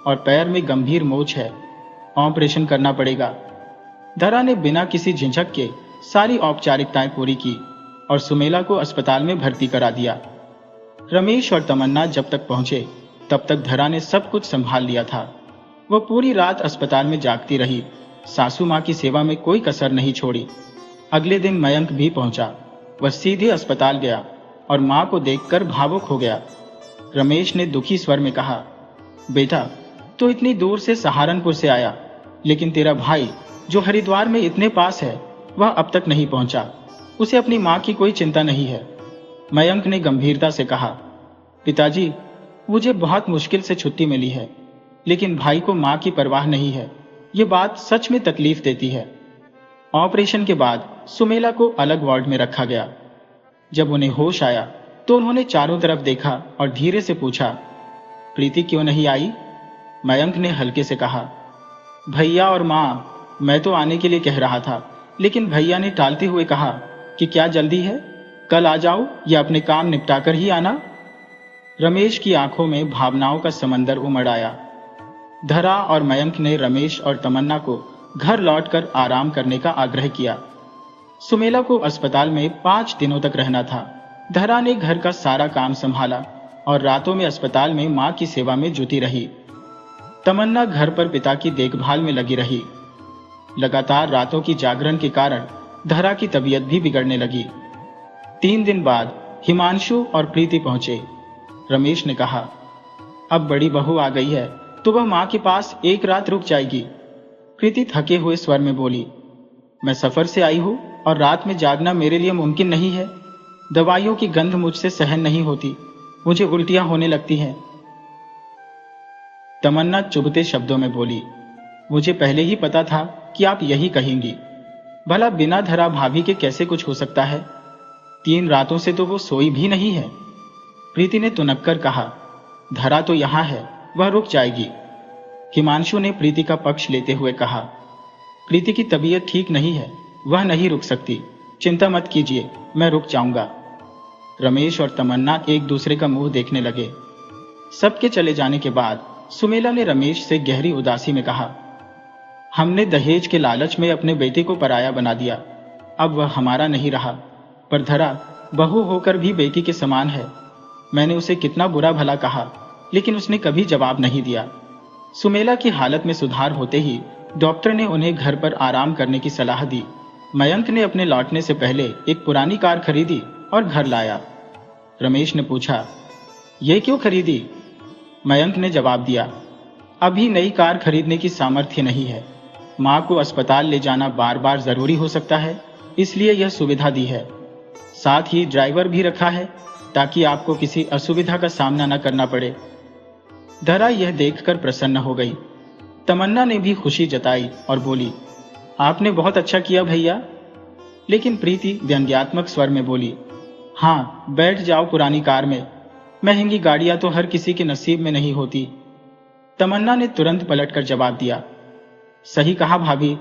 और पैर में गंभीर मोच है, ऑपरेशन करना पड़ेगा। धरा ने बिना किसी झिझक के सारी औपचारिकताएं पूरी की और सुमेला को अस्पताल में भर्ती करा दिया। रमेश और तमन्ना जब तक पहुंचे तब तक धरा ने सब कुछ संभाल लिया था। वह पूरी रात अस्पताल में जागती रही, सासू माँ की सेवा में कोई कसर नहीं छोड़ी। अगले दिन मयंक भी पहुंचा। वह सीधे अस्पताल गया और माँ को देखकर भावुक हो गया। रमेश ने दुखी स्वर में कहा, बेटा, तो इतनी दूर से सहारनपुर से आया, लेकिन तेरा भाई जो हरिद्वार में इतने पास है वह अब तक नहीं पहुंचा। उसे अपनी माँ की कोई चिंता नहीं है। मयंक ने गंभीरता से कहा, पिताजी, मुझे बहुत मुश्किल से छुट्टी मिली है, लेकिन भाई को माँ की परवाह नहीं है। ये बात सच में तकलीफ देती है। ऑपरेशन के बाद सुमेला को अलग वार्ड में रखा गया। जब उन्हें होश आया तो उन्होंने चारों तरफ देखा और धीरे से पूछा, प्रीति क्यों नहीं आई? मयंक ने हल्के से कहा, भैया और माँ, मैं तो आने के लिए कह रहा था, लेकिन भैया ने टालते हुए कहा कि क्या जल्दी है, कल आ जाओ या अपने काम निपटाकर ही आना। रमेश की आंखों में भावनाओं का समंदर उमड़ आया। धरा और मयंक ने रमेश और तमन्ना को घर लौटकर आराम करने का आग्रह किया। सुमेला को अस्पताल में 5 दिनों तक रहना था। धरा ने घर का सारा काम संभाला और रातों में अस्पताल में मां की सेवा में जुटी रही। तमन्ना घर पर पिता की देखभाल में लगी रही। लगातार रातों की जागरण के कारण धरा की तबीयत भी बिगड़ने लगी। 3 दिन बाद हिमांशु और प्रीति पहुंचे। रमेश ने कहा, अब बड़ी बहू आ गई है तो वह मां के पास एक रात रुक जाएगी। प्रीति थके हुए स्वर में बोली, मैं सफर से आई हूं और रात में जागना मेरे लिए मुमकिन नहीं है। दवाइयों की गंध मुझसे सहन नहीं होती, मुझे उल्टियां होने लगती हैं। तमन्ना चुभते शब्दों में बोली, मुझे पहले ही पता था कि आप यही कहेंगी। भला बिना धरा भाभी के कैसे कुछ हो सकता है? 3 रातों से तो वो सोई भी नहीं है। प्रीति ने तुनक कर कहा, धरा तो यहां है, वह रुक जाएगी। हिमांशु ने प्रीति का पक्ष लेते हुए कहा, प्रीति की तबीयत ठीक नहीं है, वह नहीं रुक सकती। चिंता मत कीजिए, मैं रुक जाऊंगा। रमेश और तमन्ना एक दूसरे का मुंह देखने लगे। सबके चले जाने के बाद सुमेला ने रमेश से गहरी उदासी में कहा, हमने दहेज के लालच में अपने बेटे को पराया बना दिया। अब वह हमारा नहीं रहा, पर धरा बहू होकर भी बेटी के समान है। मैंने उसे कितना बुरा भला कहा, लेकिन उसने कभी जवाब नहीं दिया। सुमेला की हालत में सुधार होते ही डॉक्टर ने उन्हें घर पर आराम करने की सलाह दी। मयंक ने अपने लौटने से पहले एक पुरानी कार खरीदी और घर लाया। रमेश ने पूछा, यह क्यों खरीदी? मयंक ने जवाब दिया, अभी नई कार खरीदने की सामर्थ्य नहीं है। मां को अस्पताल ले जाना बार बार जरूरी हो सकता है, इसलिए यह सुविधा दी है। साथ ही ड्राइवर भी रखा है ताकि आपको किसी असुविधा का सामना न करना पड़े। धरा यह देखकर प्रसन्न हो गई। तमन्ना ने भी खुशी जताई और बोली, आपने बहुत अच्छा किया भैया। लेकिन प्रीति व्यंग्यात्मक स्वर में बोली, हाँ, बैठ जाओ पुरानी कार में। महंगी गाड़ियां तो हर किसी के नसीब में नहीं होती। तमन्ना ने तुरंत पलटकर जवाब दिया, सही कहा भाभी,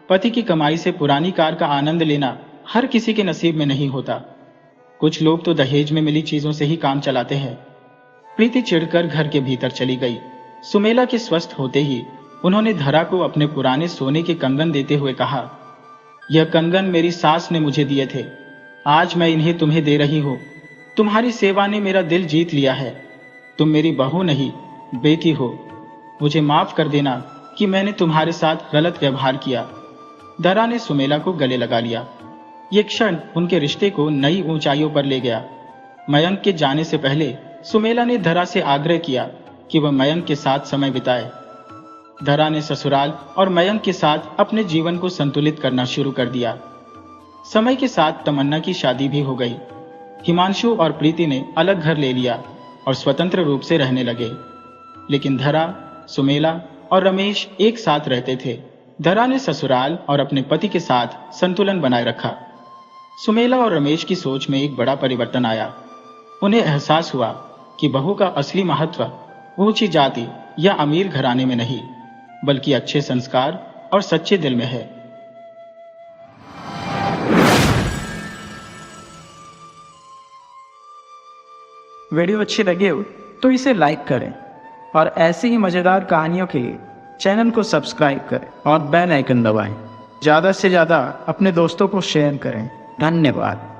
पति की कमाई से पुरानी कार का आनंद लेना हर किसी के नसीब में नहीं होता। कुछ लोग तो दहेज में मिली चीजों से ही काम चलाते हैं। प्रीति चिढ़कर घर के भीतर चली गई। सुमेला के स्वस्थ होते ही उन्होंने धरा को अपने पुराने सोने के कंगन देते हुए कहा, यह कंगन मेरी सास ने मुझे दिए थे, आज मैं इन्हें तुम्हें दे रही हूं। तुम्हारी सेवा ने मेरा दिल जीत लिया है। तुम मेरी बहू नहीं, बेटी हो। मुझे माफ कर देना कि मैंने तुम्हारे साथ गलत व्यवहार किया। धरा ने सुमेला को गले लगा लिया। ये क्षण उनके रिश्ते को नई ऊंचाइयों पर ले गया। मयंक के जाने से पहले सुमेला ने धरा से आग्रह किया कि वह मयंक के साथ समय बिताए। धरा ने ससुराल और मयंक के साथ अपने जीवन को संतुलित करना शुरू कर दिया। समय के साथ तमन्ना की शादी भी हो गई। हिमांशु और प्रीति ने अलग घर ले लिया और स्वतंत्र रूप से रहने लगे। लेकिन धरा, सुमेला और रमेश एक साथ रहते थे। धरा ने ससुराल और अपने पति के साथ संतुलन बनाए रखा। सुमेला और रमेश की सोच में एक बड़ा परिवर्तन आया। उन्हें एहसास हुआ कि बहू का असली महत्व ऊंची जाति या अमीर घराने में नहीं, बल्कि अच्छे संस्कार और सच्चे दिल में है। वीडियो अच्छी लगी हो तो इसे लाइक करें और ऐसी ही मजेदार कहानियों के लिए चैनल को सब्सक्राइब करें और बेल आइकन दबाएं। ज़्यादा से ज़्यादा अपने दोस्तों को शेयर करें। धन्यवाद।